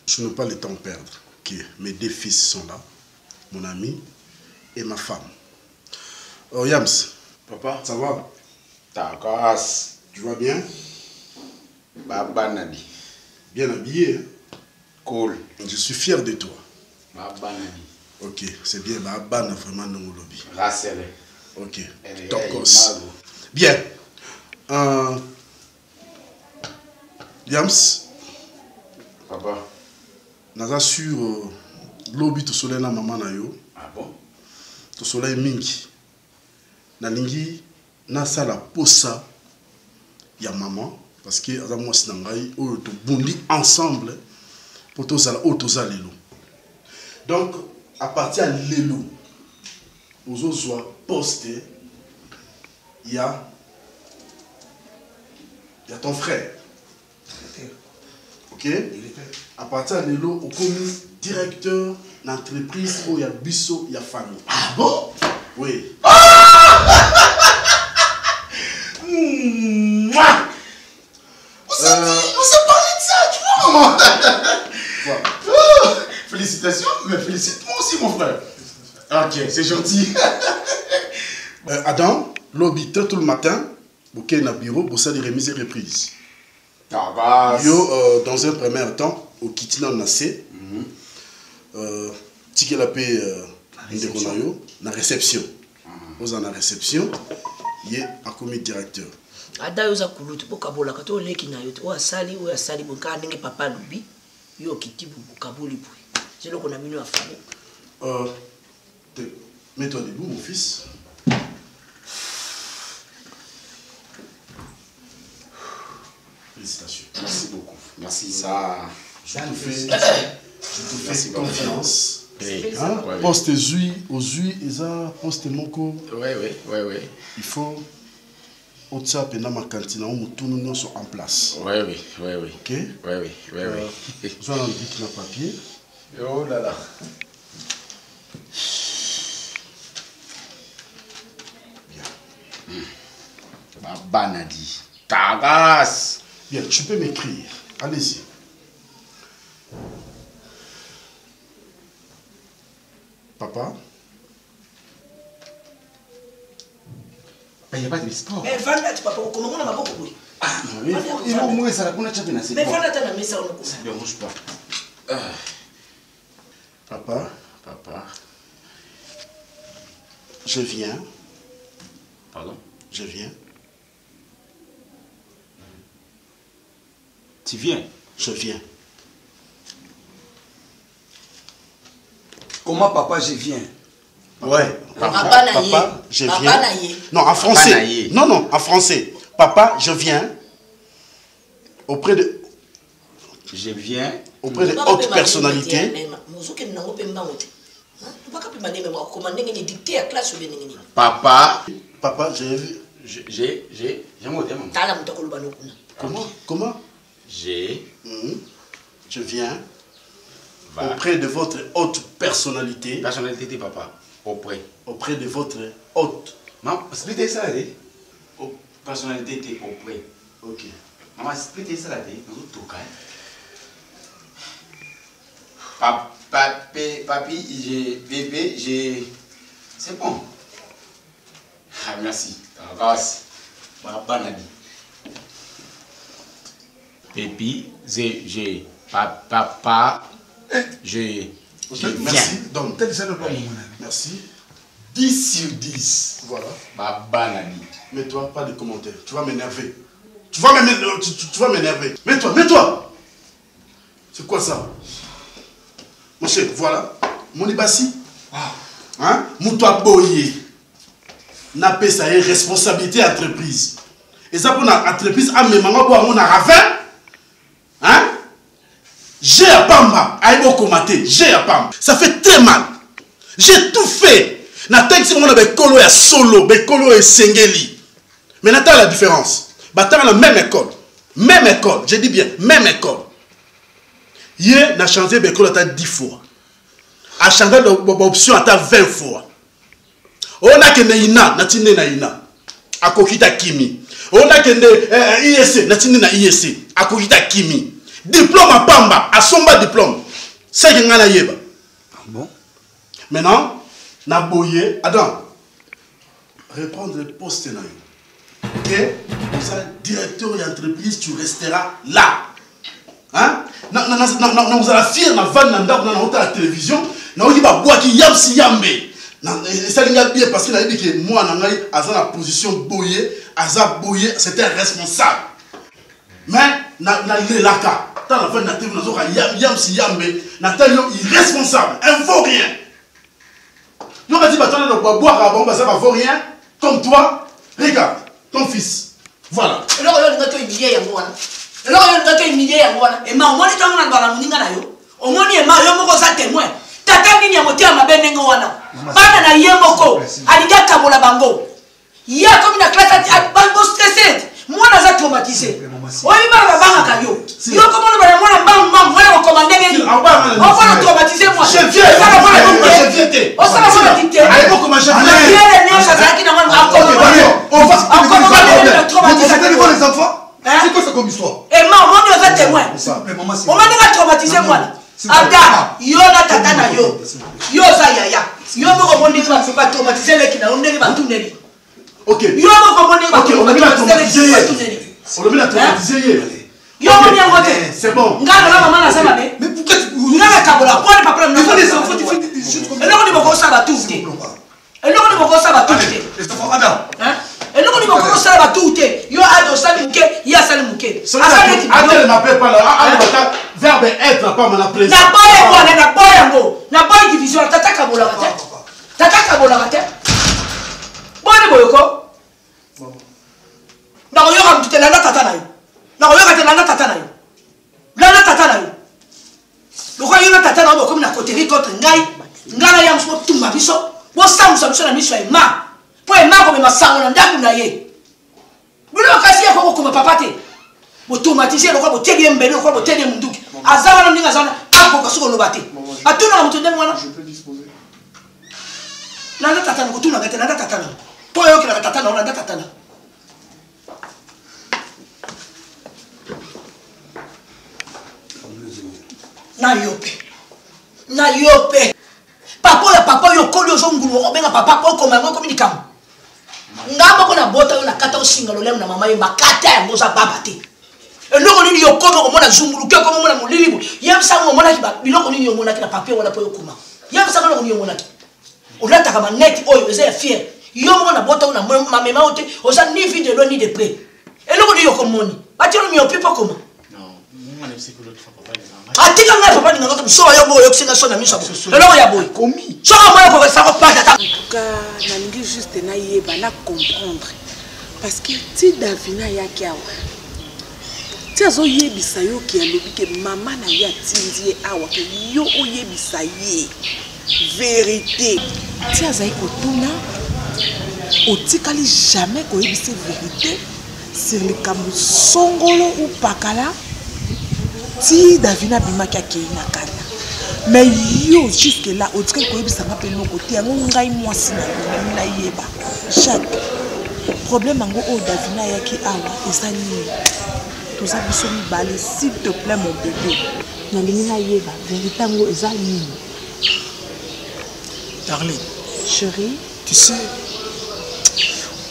Je n'ai pas le temps de perdre. Okay. Mes deux fils sont là, mon ami et ma femme. Oh Yams. Papa. Ça va? Ta casse. Tu vas bien? Baba Nabi. Bien habillé, hein? Cool. Je suis fier de toi. Baba Nabi. Ok, c'est bien. Baba n'a vraiment non lobby. Rasselé. Ok. Tokos. Bien. Yams. Papa. Naza sur lobby to soleil na maman na yo. Ah bon? To soleil mingi. Na lingi na sala posa ya maman parce que aza mwasi na ngai oyo to bondi ensemble pour to sala o to sala lelo. Donc à partir à lelo ozo zwa poste ya ton frère. Ok? À partir de là, on commis directeur d'entreprise où il y a bisso, il y a famille. Ah bon? Oui. On s'est parlé de ça, tu vois? Félicitations, mais félicite-moi aussi, mon frère. Ok, c'est gentil. Adam, lobby tout le matin, ok, na bureau, pour ça, des remises et reprises. Ah bah. Yo, dans un premier temps, au Kitina Nassé, ticket la paix, na réception. Aux en réception, il y a un comité directeur. Ada yoza kulutu bokabola kato leki na yote wa sali bonka ndenge papa lubi yo kitibu bokaboli boy. C'est là qu'on a mis à famille. Mets-toi debout, mon fils. Félicitations. Merci beaucoup. Merci, ça. Je te fais confiance. Hein? Poste Zui, aux Zui, Eza, poste Moko. Oui. Il faut. Au tchap et dans ma cantine, nous sommes en place. Oui. Ok? Oui. Soit un bic dans papier. Oh là là. Bien. Baba Nadi. Tagas. Bien, tu peux m'écrire. Allez-y. Papa? Il n'y a pas de sport. Mais vanda tu papa comment on a beaucoup oui. Ah oui. Il faut moins ça la chape na c'est. Mais vanda ta na mesa on ça ne mange pas. Papa? Je viens. Pardon? Je viens. Tu viens? Je viens. Comment papa je viens? Ouais. Papa, je viens. Non, en français. Non, en français. Papa, je viens. Auprès de. Je viens. Auprès de hautes personnalités. Papa, j'ai Comment? Je viens. Auprès de votre haute personnalité. Personnalité de papa. Auprès de votre haute. Maman, expliquez ça, allez. Personnalité de auprès. Ok. Maman, expliquez ça, allez. Papi, bébé, c'est bon. Ah, merci. Grâce. Papa Nadi. Pépi, j'ai papa, Merci. Donc, merci. 10 sur 10. Voilà. Mais toi, pas de commentaires. Tu vas m'énerver. Tu vas m'énerver. Mets-toi. C'est quoi ça? Mon chef, voilà. Mon ibassi. Hein? Moutoua boye. N'a pas ça responsabilité entreprise. Et ça pour l'entreprise, à mes mamans, pour mon ravin. Hein? J'ai à Pamba, Aïbo Komate, j'ai à Pamba. Ça fait très mal. J'ai tout fait. N'attends que mon bécolo est solo, bécolo est sengeli. Mais n'attends la différence. Bâtard la même école. Même école, je dis bien, même école. Hier, n'a changé bécolo à 10 fois. A changé l'option à 20 fois. On a que Naïna, Natine Naïna. A Kokita Kimi. On a que ISC, Natine na ISC. A Kokita Kimi. Diplôme à Pamba, à Somba diplôme. C'est que ngana yeba. Bon. Maintenant, na boye, Adam. Reprendre le poste na yo. Ok? Comme ça, directeur d'entreprise, tu resteras là. Hein? Vous allez fier na van na ndako na la télévision. Na oki ba bois qui yam si yambe. Ça n'est pas bien parce qu'il a dit que moi, dans la position boyée, c'était responsable. Mais, dans le laka, dans la fin de la télé, yam si yambe, Nathalie est irresponsable, elle ne vaut rien. Nous avons dit, bah, boire avant, ça ne vaut rien. Comme toi, regarde, ton fils. Voilà. Alors, il y a une millier à moi. Alors, il y a une millier à moi. Et ma, on m'a dit qu'on a la moninga na yo. On m'a dit, ma, yo moko sa témoin. Tata nini ya motia mabenengo wana. Bana na yemoko. Aliga kabola bango. Ya comme na classe bango stressé. Moi na za traumatisé. Oyi ba banga kayo. Yo comment le bana mwana mbang moi on commander ngeni. On va traumatiser moi. Je viens. Je viens. On s'en va dicter. Allez beaucoup ma chef. On va traumatiser les enfants. C'est quoi ça comme histoire? Et maman on est témoin. On m'a dit traumatiser moi. Ada, yo na tata na yo. Yo za yaya. Yo mo ko ndenge ba traumatiser leki na ndenge ba tuneli. OK. Yo mo ko ndenge ba traumatiser leki. On le met à traumatiser. Yo mo ni ngote. C'est bon. Ngana na maman na sema be. Mais pourquoi tu ngana kabola pour ne pas prendre les enfants tu fais des choses comme ça. Alors on dit ko ça ba tout. Alors on dit ko ça ba tout. Hein? Et nous, on va commencer à tout. Yo a de salimouké, il y a salimouké. Attends, ne m'appelle pas là. Verbe être, pas mon appréciation. N'a pas division. Tata Kabola. Tata Kabola. Bon, boyoko. N'a rien à la tata. N'a rien à la tata. La tata. Le roi y a tata comme la côté contre Ngai. Ngala yam so tumba biso. Bo sam na miso e ma. Po e ma ko me masango na ndaku na ye. Bulo kasi ya ko ko papa te. Bo tomatiser le ko bo tedi mbele ko bo tedi munduki. Azaba na ndinga zana ako ka suko lobate. Atuna mutu ndenge wana. Je peux disposer. Na tata na ko tuna ngate na tata na. Po yo ki na tata na na tata na. Na yope. Papa yo koli yo zongulu ko benga papa ko ko mango communicam. Ngamba ko na bota yo na kata osinga lo lem na mama ye makata ya ngoza baba te. Eloko nini yo komo ko mona zungulu ke ko mona mulilibu. Yam sango mona ki ba biloko nini yo mona ki na papier wala po yo kuma. Yam sango ko nini yo mona ki. Olata kama net oyo eza fier. Yo mona bota yo na mama ote oza ni vie de lo ni de près. Eloko nini yo ko moni. Bati yo mi opipo koma. Atika nga papa ni ngaka so yo boyo kusinga so na miso. Eloko ya boy. Komi. So ka moyo ko sa ko pata ta. Ka na ngi juste na yeba na comprendre. Parce que ti Davina ya kiawa. Ti azo yebisa yo ki alobi ke mama na ya tindie awa ke yo oyebisa ye. Vérité. Ti azai ko tuna. Otikali jamais ko yebisa vérité sur le kamu songolo ou pakala. Si Davina bimaki akei na kala. Mais yo jusque là on dirait que ça m'appelle mon côté ngo ngai mwasi na yeba. Chaque problème ngo o Davina yaki awa ezani. Tout ça biso mibale s'il te plaît mon bébé. Na lingi na yeba vérité ngo ezani. Darling, chérie, tu sais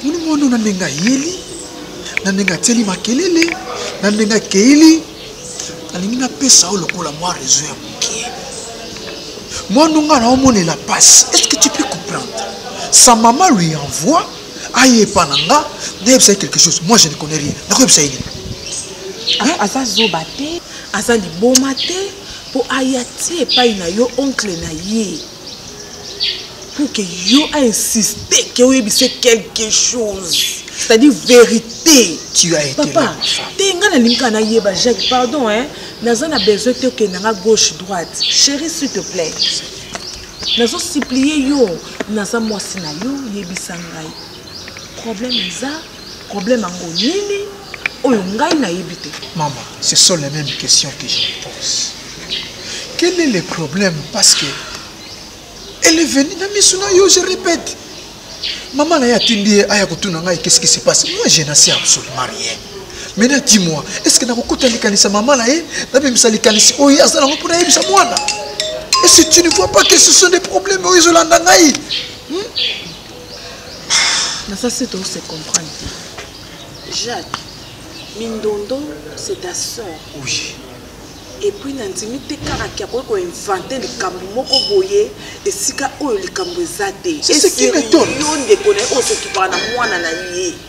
on na nenga yeli na nenga teli makelele na nenga keili. Alingi na pesa o lokola moi réseau ya mokie. Moi, nous avons la passe. Est-ce que tu peux comprendre? Sa maman lui envoie, aïe pananga, c'est quelque chose. Moi, je ne connais rien. Aza zobate, aza libomate, pour ayati et pas yo oncle na ye. Pour que yo a insisté que oui c'est quelque chose. C'est-à-dire vérité. Tu as été papa, tenga na limka na yeba Jacques, pardon hein. Naza na besoin te que na gauche droite. Chérie s'il te plaît. Nazo supplier yo, naza mwasi na yo yebisa ngai. Problème eza, problème ango nini? Maman, ce sont les mêmes questions que je me pose. Quel est le problème? Parce que elle est venue dans mes souvenirs, je répète. Maman n'a pas qu'est-ce qui se passe? Moi, je n'en sais absolument rien. Maintenant, dis-moi, est-ce que tu as dit maman et si tu ne vois pas que ce sont des problèmes aux Hollandais? Ça, c'est tout se comprendre. Jacques. Mindondo, c'est ta soeur. Oui. Et puis, l'intimité, il faut inventer les camomoko boye et si les camomezade. C'est ce qui m'étonne.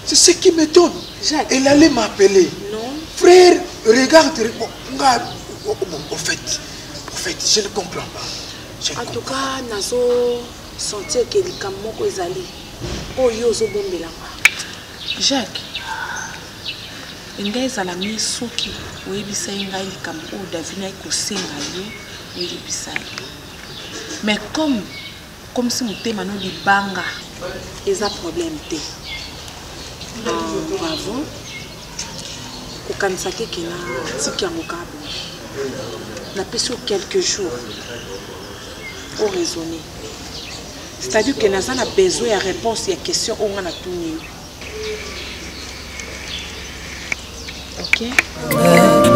C'est ce qui m'étonne. Elle allait m'appeler. Non. Frère, regarde. Au fait, je ne comprends pas. En tout cas, nazo sentir que les camomoko ezali. Oh, yozo bombela. Jacques. Ngai zala mi soki oyebisa ngai likambo o Davina ikosenga yo oyebisa. Mais comme si motema no libanga eza problème te. Bravo. Kokanisa keke na tiki yango kabo. Na pesi quelques jours au raisonner. C'est-à-dire que naza na besoin ya réponse ya question on a tuni. Ok.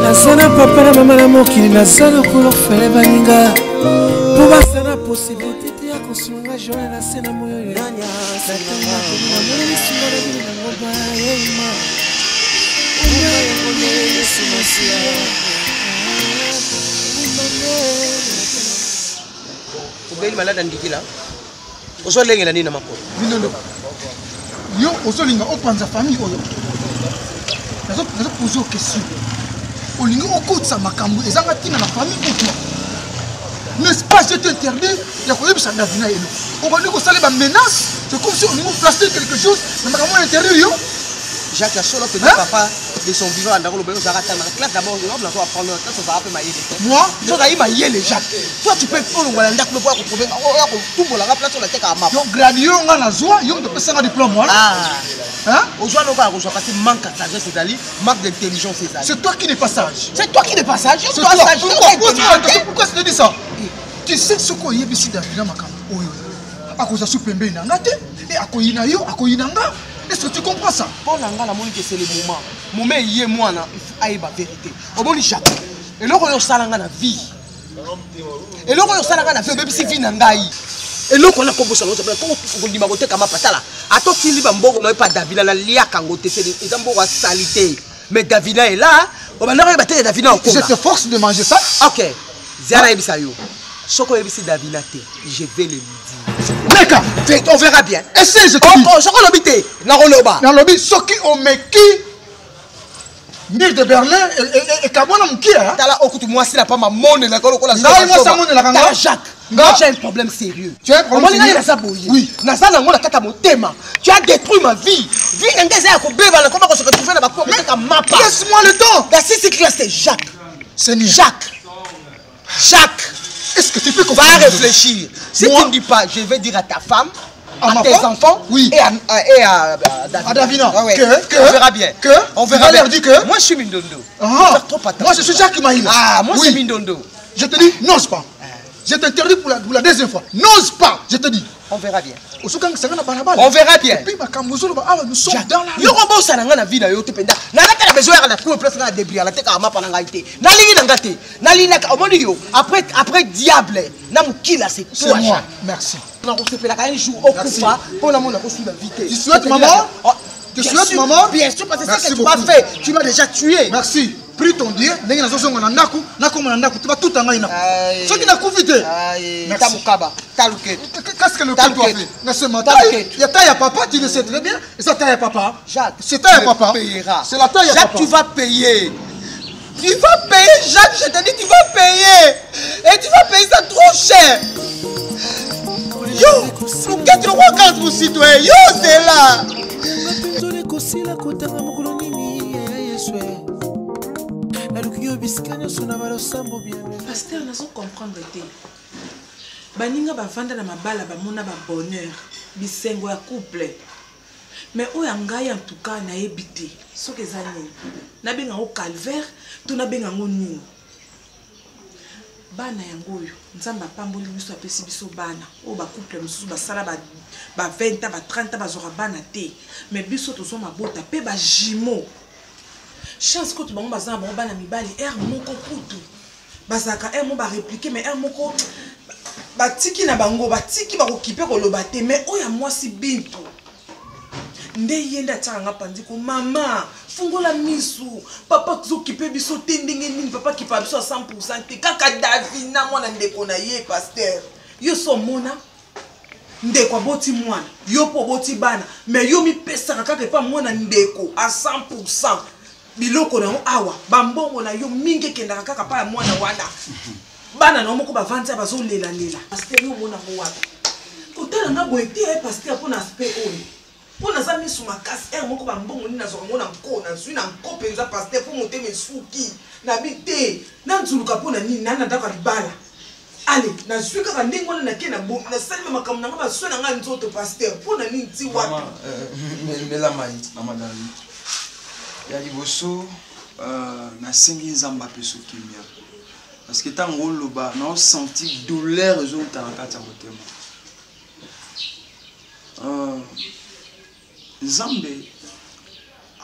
Nazana papa na mama na mokili nazana kolofele baninga. Pour basana possibilité ya kosunga joie na sena moyo yo. Nanya satanga na mona singa na bina na ngoba yema. Oya yone simasia. Obeli malada ndikila. Ozolenga nini na makolo? Vinondo. Yo ozolinga opanza famille oyo. Nazo poser une question. Olingo okutsa makambo ezanga tina na famille ou toi. N'est-ce pas je t'interdis ya koyebisa Davina eno. On va nous saler ba menace, c'est comme si on nous placer quelque chose na makambo intérieur yo. Jacques a solo petit papa de son vivant dans le bureau Zarata dans la classe d'abord on doit apprendre quand ça va appeler maïe. Moi, je dois y maïe les Jacques. Toi tu peux prendre le ndak me voir retrouver tout pour la place sur la tête à ma. Donc gradio nga na joie, yo de passer un diplôme moi. Ah. Hein? Au joie non pas reçoit parce que manque de sagesse c'est ali, manque d'intelligence c'est ali. C'est toi qui n'es pas sage. C'est toi qui n'es pas sage. C'est toi sage. Pourquoi tu te dis ça? Tu sais ce qu'on y a ici Davina makambo oyo. Akoza supembe na ngate et akoyina yo akoyina nga. Est-ce que tu comprends ça? Pour l'anga la monique c'est le moment. Moment yé moi na aïba vérité. Au bon Jacques. Et le royo salanga na vie. Et le royo salanga na vie même si vie na ngai. Et le qu'on a composé ça quand on dit ma côté kama patala. Ato kili ba mboko na pas Davina la lia kangote c'est des mboko salité. Mais Davina est là. On va n'arriver battre Davina au Je te force de manger ça. OK. Zara ebisayo. Soko ebisi Davina te. Je vais le lui dire. Neka, on verra bien. Essaye, je te dis. Soko lobité. Na roloba. Na lobi soki o meki Mire de Berlin et Kabona Mkia. Tala okutu moi si la pas ma monnaie na kolo la. Ngai moi sa monnaie la kanga. Jacques. J'ai un problème sérieux. Tu as un problème sérieux? Oui. Nasa nango la kata motema. Tu as détruit ma vie. Vie n'engage à kobeba comment on se retrouver dans ma cour avec un mapa. Laisse-moi le temps. La si c'est Jacques. C'est Jacques. Jacques. Est-ce que tu peux comprendre? Va réfléchir. Si tu ne dis pas, je vais dire à ta femme, à tes enfants, oui, et à Davina. Ah ouais. On verra bien. On verra bien. Que moi je suis Mindondo. Moi je suis Jacques Maïla. Ah, moi c'est Mindondo. Je te dis, n'ose pas. Je t'interdis pour la deuxième fois. N'ose pas, je te dis. On verra bien. On verra bien. Et puis nous sommes dans la rue. Yo ça na vie na yo te penda. Na la besoin na trouver place na débris la tête à ma pana ngaité. Na lingi na ngate. Na lingi na omoni yo. Après diable, na mukila c'est toi. C'est moi. Merci. Na ko se pela ka un jour au coupa pour na mona ko suivre la vitesse. Tu souhaites maman? Tu souhaites maman? Bien sûr parce que c'est ce que tu m'as fait. Tu m'as déjà tué. Merci. pris ton billet, ndenge nazozonga na ndako, nakoma na ndako, tu vas tout en ngai na. Ce qui n'a confité. Tamukaba, taluket. Qu'est-ce que le cas doit faire? Mais ce matin, il y a taille à papa, tu le sais très bien. Et ça taille à papa. Jacques, c'est taille à papa. C'est la taille à papa. Jacques, tu vas payer. Tu vas payer, Jacques, je te dis, tu vas payer. Et tu vas payer ça trop cher. Yo, qu'est-ce que tu vois pour citoyen? Yo, c'est là. Pasteur, nous comprendre te. Baninga bavanda na mabala bamona ba bonheur, bisengo ya couple. Mais oya ngai en tout cas na ebité, soki ezali. Na benga au calvaire, to na benga ngoni. Bana yango yo, nzamba pamboli biso apesi biso bana. O ba couple mususu basala ba 20 ba 30 ba zora bana te. Mais biso to so mabota pe ba jimo. Chance que tu vas bazan ba bana mibali er moko kutu. Bazaka er mo ba répliquer mais er moko ba tiki na bango ba tiki ba okiper ko lobate mais oya mwasi bintu. Nde yenda tanga pandi ko mama fungola misu papa kuzokipe biso tendenge nini papa ki pa biso 100% te kaka David na mwana ndeko na ye pasteur. Yo so mona ndeko boti mwana yo po boti bana mais yo mi pesa kaka pa mwana ndeko à 100%. Biloko na awa bambongo na yo mingi kenda kaka pa mwana wana bana na moko bavanza bazo lela pasteur yo mona ko wapi kotala nga boete pasteur pona aspect oyo pona za misu makasi moko bambongo ni nazo mona nkona zwi na nkopenza pasteur po mote mesuki na bite na nzuluka pona nini nana ndaka libala ale na zwi kaka ndingo na kena bo na salima makamna nga baswe na nga nzoto pasteur pona nini ti wapi mela mai amadali ya liboso nasengi nzamba pe soki mia parce que tango loba na senti douleur ezota na kati ya motema Nzambe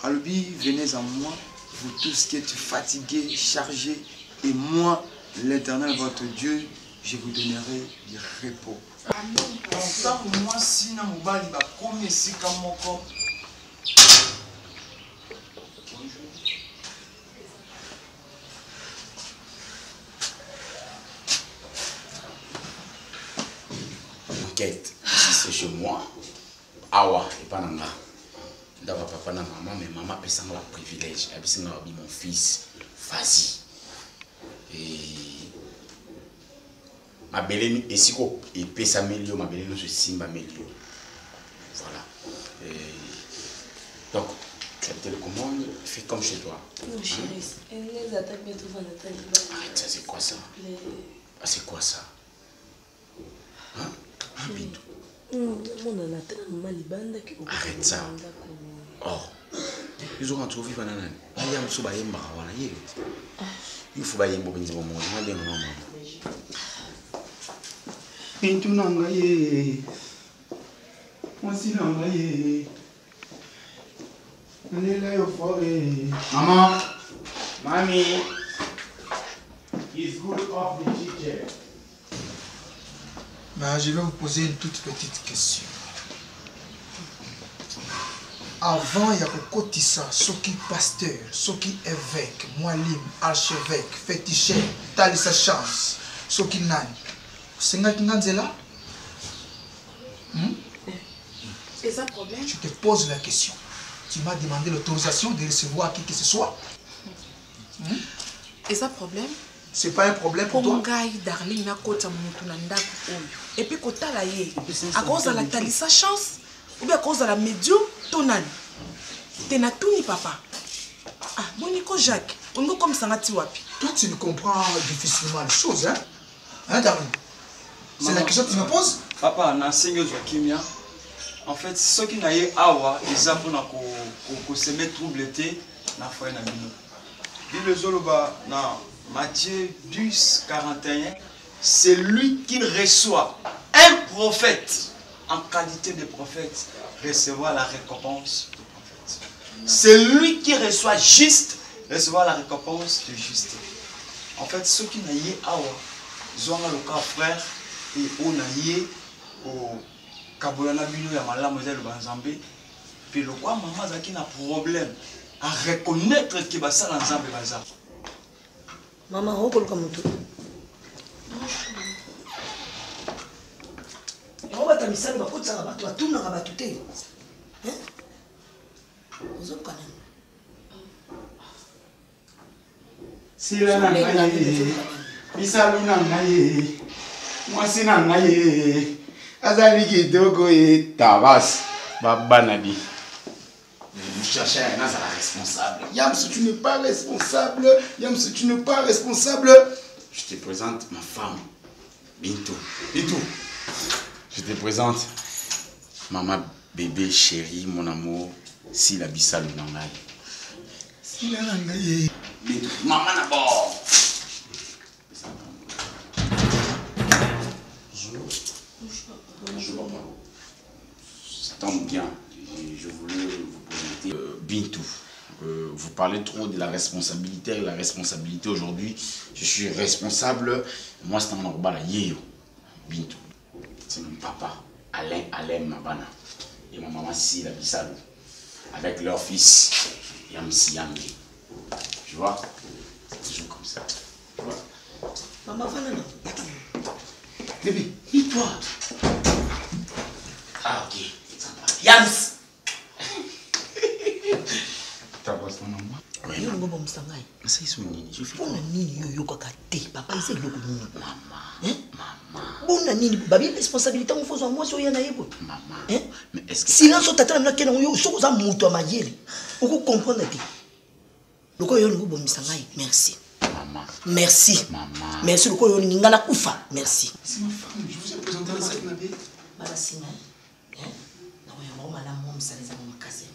alobi venez à moi vous tous qui êtes fatigués chargés et moi l'Éternel votre Dieu je vous donnerai du repos. Amen. Moi si na mobali ba komi esika moko Enquête, si c'est chez moi, awa et pas nanga. D'abord papa na maman, mais maman peut s'en la privilège. Elle peut s'en mon fils, vas-y. Et ma belle et si quoi et peut s'améliorer, ma belle nous se simba améliore. Voilà. Donc tu as été le commande, fais comme chez toi. Non chérie, elle les attaque bientôt dans la tête. Arrête ça, c'est quoi ça? Ah, c'est quoi ça? Hein? Arrête ça. Oh, ils ont retrouvé banana. Il y a un souba yemba wana yé. Il faut ba yembo benzi bomo. On a bien maman. Pintu nanga ye. Mwasi nanga ye. Alela yo fore. Maman, mommy, is good off the teacher. Ben, je vais vous poser une toute petite question. Avant, il y a Kokotissa, Soki pasteur, Soki évêque, Mwalim, archevêque, féticheur, Talissa chance, Soki nani. C'est un là? C'est ça le problème? Je te pose la question. Tu m'as demandé l'autorisation de recevoir qui que ce soit. Et ça le problème? C'est pas un problème pour toi? Darling, et puis quand tu as à cause de la Talissa chance, ou bien à cause de la médium, ton âne. Tu n'as tout ni papa. Ah, Monico Jacques, on est comme ça, toi, tu ne comprends difficilement les choses, hein? Hein, Darling? C'est la question que tu me poses? Papa, na singe Joakimia. En fait, ce qui n'a eu awa, ils ont qu'on se met trouble na foi na bino. Bible zoloba na Matthieu 10, 41, c'est lui qui reçoit un prophète en qualité de prophète recevoir la récompense du prophète. C'est lui qui reçoit juste recevoir la récompense de juste. En fait, ceux qui n'ont pas ils ont le cas frère et on a au Kabolana Bino ya malamu le Banzambe. Puis le quoi maman zaki na problème à reconnaître que basa Nzambe baza. Maman, on va comme tout. On va t'amuser, on va faire ça, on va tout le monde tout. Hein? Vous êtes quand même. Si la nangaye, bisalu nangaye, mwasi nangaye, azali kidogo e tabas, babanadi. Vous cherchez un la responsable. Yams, tu n'es pas responsable. Yams, tu n'es pas responsable. Je te présente ma femme, Bintou. Bintou. Je te présente maman, bébé, chérie, mon amour, si la bisalu nangaye. Si la nangaye. Bintou. Maman d'abord. Je vois pas. Ça tombe bien. Je voulais vous présenter Bintou. Vous parlez trop de la responsabilité. La responsabilité aujourd'hui, je suis responsable. Moi, c'est un normal à Yéyo. Bintou. C'est mon papa, Alain Mabana. Et ma maman, Sila Bissalo. Avec leur fils, Yamsi Yambi. Tu vois? C'est toujours comme ça. Tu vois? Maman, Vanana. Bébé, et toi? Ah, ok. Yams! T'as pas son nom? Oui, on va me sangai. Mais ça, ils sont nini. Je fais quoi? On a nini yo kaka te. Papa, il sait yo ko nini. Maman. Hein? Maman. On a nini. Babi, responsabilité, on faut moi sur yana yebo. Maman. Hein? Mais est-ce que. Silence, tata, na kena yo. So, ça mouto à ma yele. On peut comprendre. Le quoi yo ngo me sangai. Merci. Maman. Merci. Maman. Merci. Le quoi yo ngana kufa. Merci. C'est ma femme. Je vous ai présenté à cette nabé. Malasina. Hein? Non, yo mala mom ça les a mon cassé.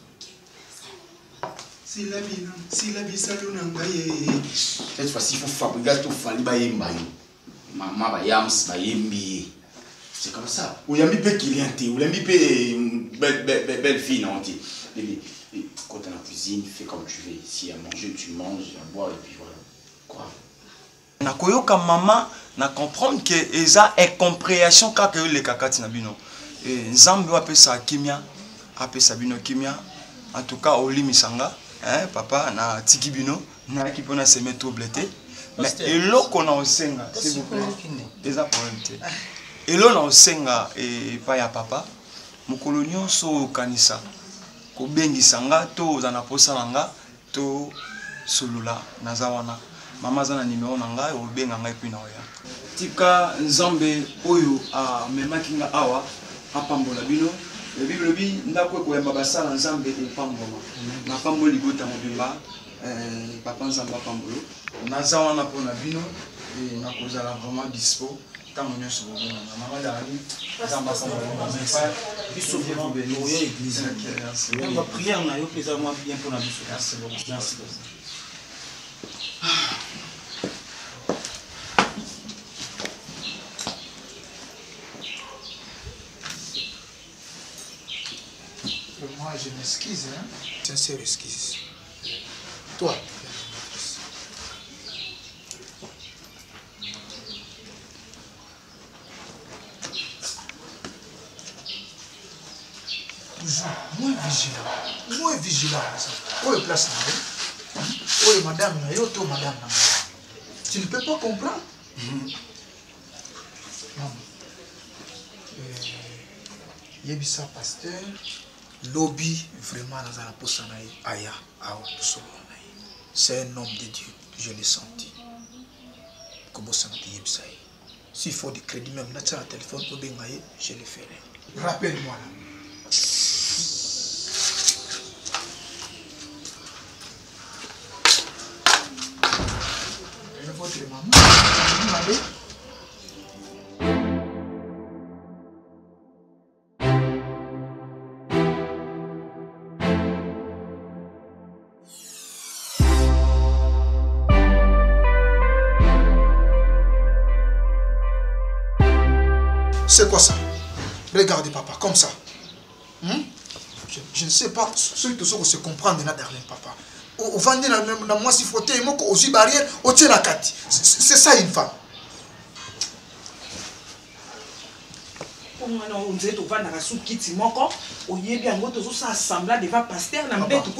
Si la bisalu nangaye. Cette fois-ci, il faut fabriquer tout fali ba yemba yo. Maman ba yams ba yembi. C'est comme ça. Ou yambi pe cliente, ou yambi pe belle fille non ti. Bébé, quand tu es dans la cuisine, fais comme tu veux. Si à manger, tu manges, à boire et puis voilà. Quoi? Na koyoka maman na comprendre que eza incompréhension kaka yo le kakati na bino. Et nzambe wa pesa kimia, apesa bino kimia. En tout cas, oli misanga. Hein, papa na tiki bino na ki pona se mettre oblété mais eloko na osenga s'il vous plaît déjà problème té elo na osenga et pa ya papa mokolo nyonso kanisa ko bengisanga to za na posa nanga to solula naza wana mama za na numéro nanga o benga ngai puis na oya tika nzambe oyo a memakinga awa apambola bino. Le Bible dit ndako ko yamba basala nzambe epamboma na pambo libota mobimba papa nzamba pambolo naza wana pona bino et na kozala vraiment dispo tango nyonso bobona na mama dali nzamba pambola biso vraiment béni église on va prier na yo pesa moi bien pour na biso merci merci. Moi, je m'excuse, hein. Sincère excuse. Toi. Toujours moins vigilant. Où est place là? Où est madame? Où est madame? Tu ne peux pas comprendre? Non. Yebisa pasteur. Lobby vraiment dans la poste aya c'est un homme de Dieu, je l'ai senti. S'il faut du crédit même là sur le téléphone je le ferai. Rappelle-moi là. Votre maman, c'est quoi ça? Regardez papa, comme ça. Je ne sais pas, ceux qui se comprennent de Darlene papa. Au vendez la moi si frotté, moi aussi barrière, au tient la carte. C'est ça une femme. on dirait que tu vas dans la soupe qui t'y manque. Au lieu bien, on ça assemblée devant pasteur.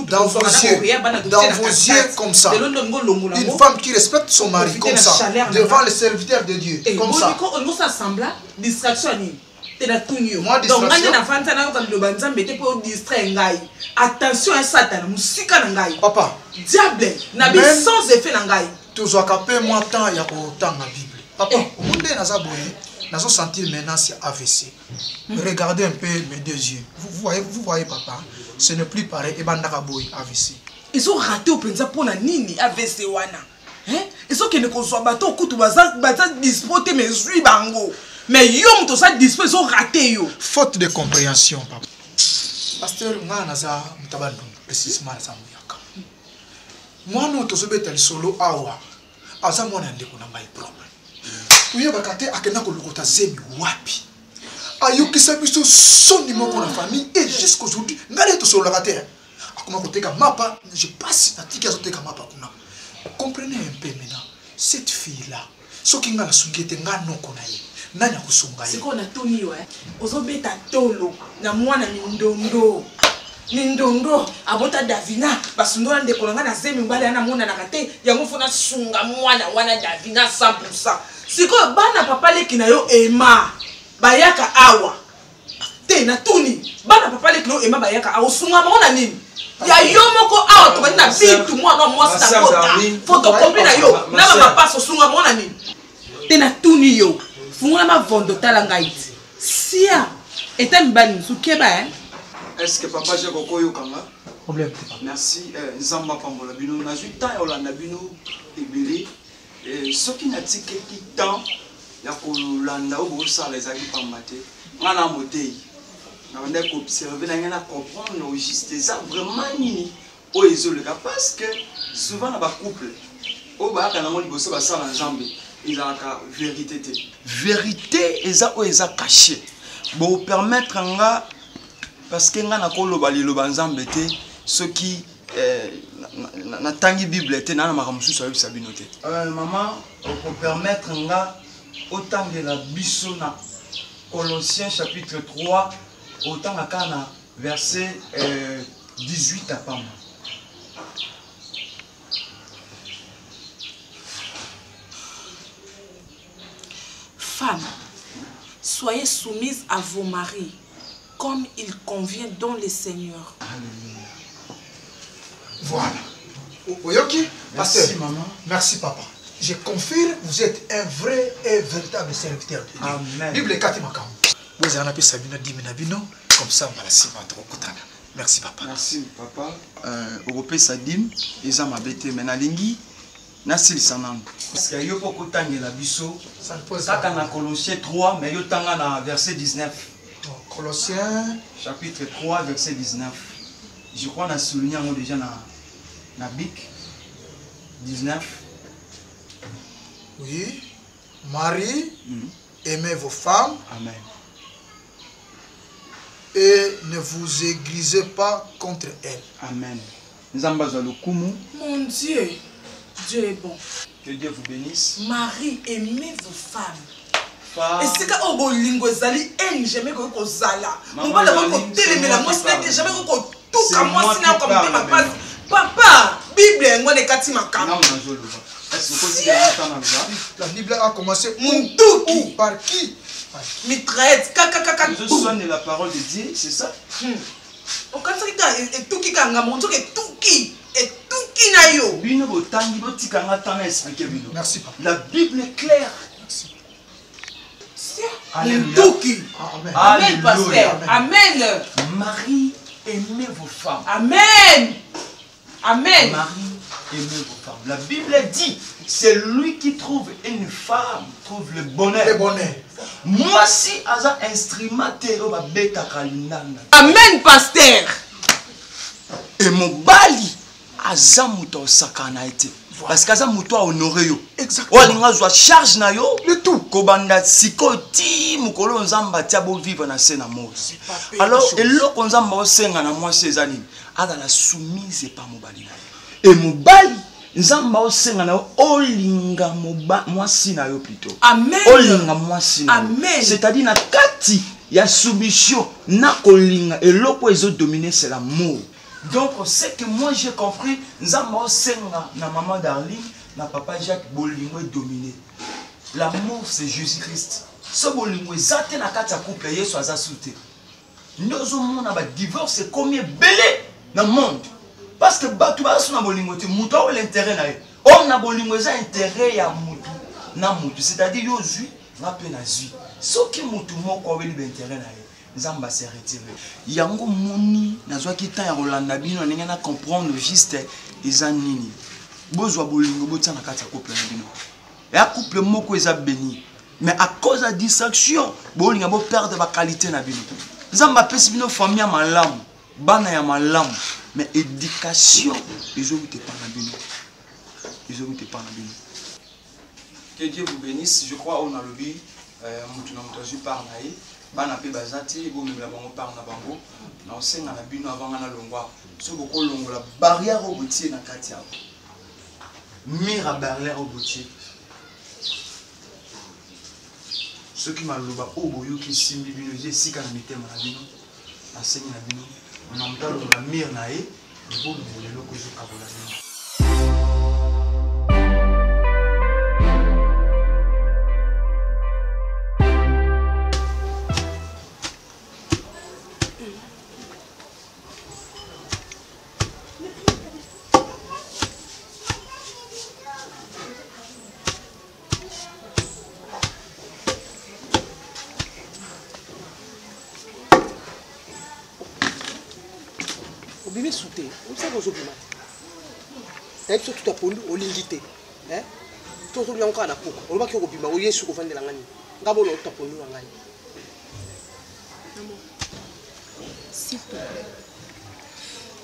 Dans vos yeux, comme ça. Une femme qui respecte son mari, comme ça. Devant les serviteurs de Dieu, comme ça. On s'assemble, distraction. Donc, attention à Satan, musika nangai. Papa, diable, n'a sans effet nangai. Tu dois caper moi temps ya ko temps la Bible. Papa, au monde naza boye, nazo sentir maintenant c'est AVC. Regardez un peu mes deux yeux. Vous voyez papa, ce n'est plus pareil et bandaka boye AVC. Ils ont raté au penza pour la nini AVC wana. Hein? Ils ont que ne soit bateau kutu baza dispoter mes yeux bango. Mais yom to ça dispo ils ont raté yo. Faute de compréhension papa. Pasteur nga naza mutabandu précisément ça muyaka. Moi non to sobeta solo awa. Aza mwana ndeko na mai problème. Uye bakate akena ko lokota zemi wapi. Ayokisa biso soni moko na famille et jusqu'aujourd'hui ngale to solo bakate. Akoma koteka mapa, je passe na tika zoteka mapa kuna. Comprenez un peu maintenant cette fille là. Soki nga na sungete nga noko na ye. Nani akusunga ye. Siko na toni yo ozobeta tolo na mwana mindondo. Mindondo abota Davina basundola ndeko nga na zemi mbale na mona na kate yango fona sunga mwana wana Davina 100%. Siko bana papa leki na yo ema bayaka awa. Te na toni bana papa leki no ema bayaka awa sunga mona nini? Ya yo moko awa to na bitu mwana mwasi ta kota. Photocopie na yo na ba papa sunga mona nini? Te na toni yo funga ma vondo talangaiti. Sia eta mbali sukeba Est-ce que papa j'ai beaucoup yokanga? Problème. Merci. Nzamba pambola bino na juta olanda bino ebele. Ce qui n'a tiki qui temps ya kolanda o ça les amis pambate. Ngana motei. Na bande ko observer na ngana comprendre au juste ça vraiment nini. O ezole ka parce que souvent na ba couple o ba kana mo liboso ba sala nzambe. Il a la vérité. Vérité eza o eza caché. Bo permettre nga parce que nga nakoloba liloba nzambe te soki na tangi bible te na makamususu ayebisa bino te maman pour permettre nga otangela biso na Colossiens chapitre 3 otangaka na verset 18 apama. Femmes, soyez soumises à vos maris comme il convient dans le Seigneur. Alléluia. Voilà. Oyoki, pasteur. Merci maman. Merci papa. Je confirme, vous êtes un vrai et véritable serviteur de Dieu. Amen. Bible 4 makam. Vous avez appelé Sabina Diminabino, comme ça on va la cima trop kutana. Merci papa. Merci papa. Européen Sadim, ils ont m'abêté menalingi. Nasil Sanan. Parce que yo poko tangela biso. Ça ne pose pas. Dans Colossiens 3, mais yo tanga na verset 19. Colossiens chapitre 3 verset 19. Je crois qu'on a souligné déjà na Bic 19. Oui. Marie, aimez vos femmes. Amen. Et ne vous aigrisez pas contre elles. Amen. Mon Dieu, Dieu est bon. Que Dieu vous bénisse. Marie, aimez vos femmes. Et c'est quand on lingo zali en jamais ko zala. On va d'abord côté mais la moi c'est jamais ko tout comme moi c'est comme ma passe. Papa, Bible ngone kati makam. Est-ce que vous connaissez la Bible a commencé Muntuki par qui? Mitraite kaka. Je sonne la parole de Dieu, c'est ça? On quand ça et tout qui kanga mon truc et tout qui na yo. Bino botangi botikanga tanga expliquer bino. Merci papa. La Bible est claire. Alléluia. Amen, pasteur. Amen. Marie, aimez vos femmes. Amen. Amen. Marie, aimez vos femmes. La Bible dit, c'est lui qui trouve une femme, trouve le bonheur. Le bonheur. Moi, si aza instrument tero ba beta kalindanga. Amen, pasteur. Et mon bali aza muto sakana été. Parce que ça muto a honoré yo. Exactement. Olinga zwa charge na yo. Le tout. Kobanda sikoti mukolo nzamba tia bo vivre na sena mose. Alors eloko nzamba osenga na mwasi ezali ala la soumise pa mobali. Et mobali nzamba osenga na olinga mwasi na yo plutôt. Amen. Olinga mwasi na. Amen. C'est-à-dire na kati Il y a soumission. Na kolinga et l'autre ils ont dominé c'est l'amour. Donc c'est que moi j'ai compris, nzamba senga na maman Darling, na papa Jacques bolingo est dominé. L'amour c'est Jésus-Christ. Ce bolingo zate na kati ya couple Yesu aza souté. Nous on a divorce c'est combien belé dans le monde. Parce que batou ba suna bolingo te muto l'intérêt na. On a bolingo za intérêt ya mutu na mutu, c'est-à-dire yo zui na pe na zui. Ce qui mutu moko weli l'intérêt na. Nzamba s'est retiré. Yango moni nazwa ki temps ya Rolanda bino ninga na comprendre juste ezanini. Bozwa bolingo botia na kati ya couple na bino. Et à couple moko eza béni. Mais à cause de la distraction, bolinga bo perdre la qualité na bino. Nzamba pesi bino famille ya malamu, bana ya malamu, mais éducation ils ont été pas na bino. Ils ont été pas na bino. Que Dieu vous bénisse. Je crois on a le but mutu na mutu par naï. Bana pe bazati bo memela bango par na bango na osenga na bino avanga na longwa so boko longola barrière au boutier na kati ya mira barrière au boutier ceux qui maloba o boyo ki simbi bino je sika na mitema na bino na sengi na bino on entend la mire na e bo lelo ko zo kabola bino. Bébé souté, on sait qu'on s'occupe. Et puis tout à pondu, on l'ingité. Hein? Tout le monde encore à la peau. On va qu'il y ait au bima, on y est sur le fond de la gagne. D'abord, on tape pondu en gagne. Maman, s'il te plaît,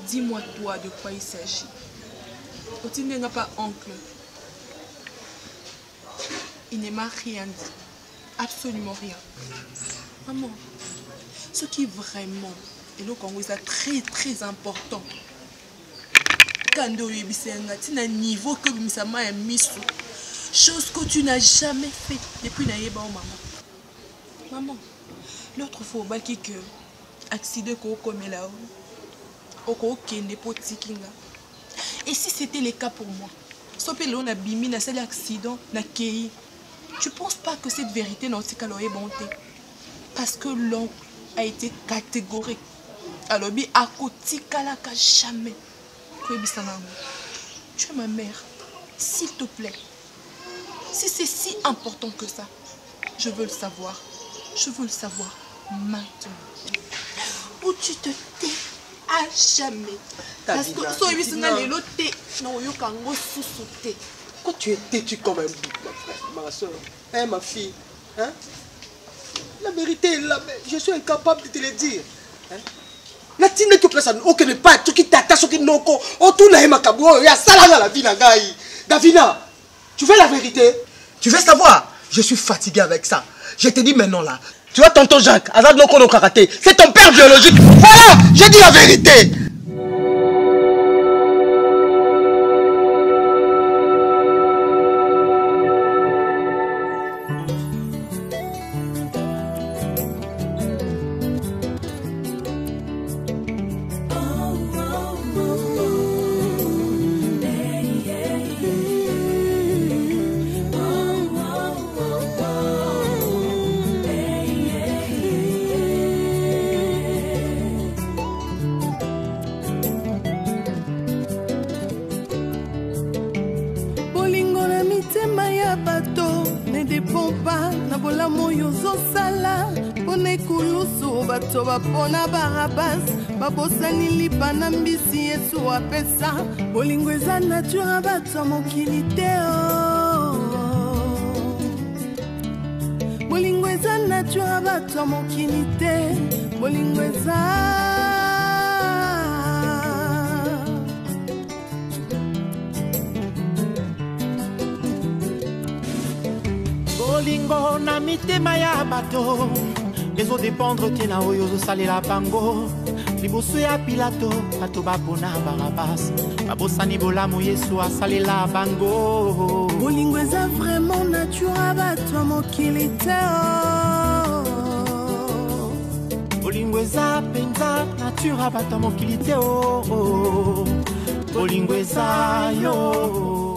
dis-moi toi de quoi il s'agit. Tu n'es pas oncle. Il ne m'a rien dit. Absolument rien. Maman, ce qui vraiment et le Congo est très très important. Quand tu es à un niveau que Misama a mis sous, chose que tu n'as jamais fait depuis Naïba ou maman. Maman, l'autre fois, il y a un accident comme là, et si c'était le cas pour moi, si on a bimi na cet accident, tu ne penses pas que cette vérité n'a pas été bonté? Parce que l'oncle a été catégorique. Alors, à côté, jamais. Tu es ma mère. S'il te plaît. Si c'est si important que ça, je veux le savoir. Je veux le savoir maintenant. Ou tu te tais à jamais. Parce que quand tu es têtu comme un bouc, ma soeur, hein, ma fille, hein? La vérité est là, mais je suis incapable de te le dire. Hein? La tine que place aucun pas tout qui t'attache au kinoko au tout na makabo ya salanga la vie na gai. Davina, tu veux la vérité? Tu veux savoir? Je suis fatigué avec ça. Je te dis maintenant là. Tu vois tonton Jacques, Azad Noko no karaté, c'est ton père biologique. Voilà, j'ai dit la vérité. Pona barabas babosani lipana mbisi Yesu apesa bolingo eza nature bato mokili te bolingo eza nature bato mokili te bolingo eza bolingo na mitema ya bato ezo dépendre tina oyo ozosalela bango liboso ya Pilato bato babona Barabas babosani bolamu Yesu asalela bango bolingo eza vraiment nature bato mokili te eza penza nature ya bato ya mokili te bolingo eza yo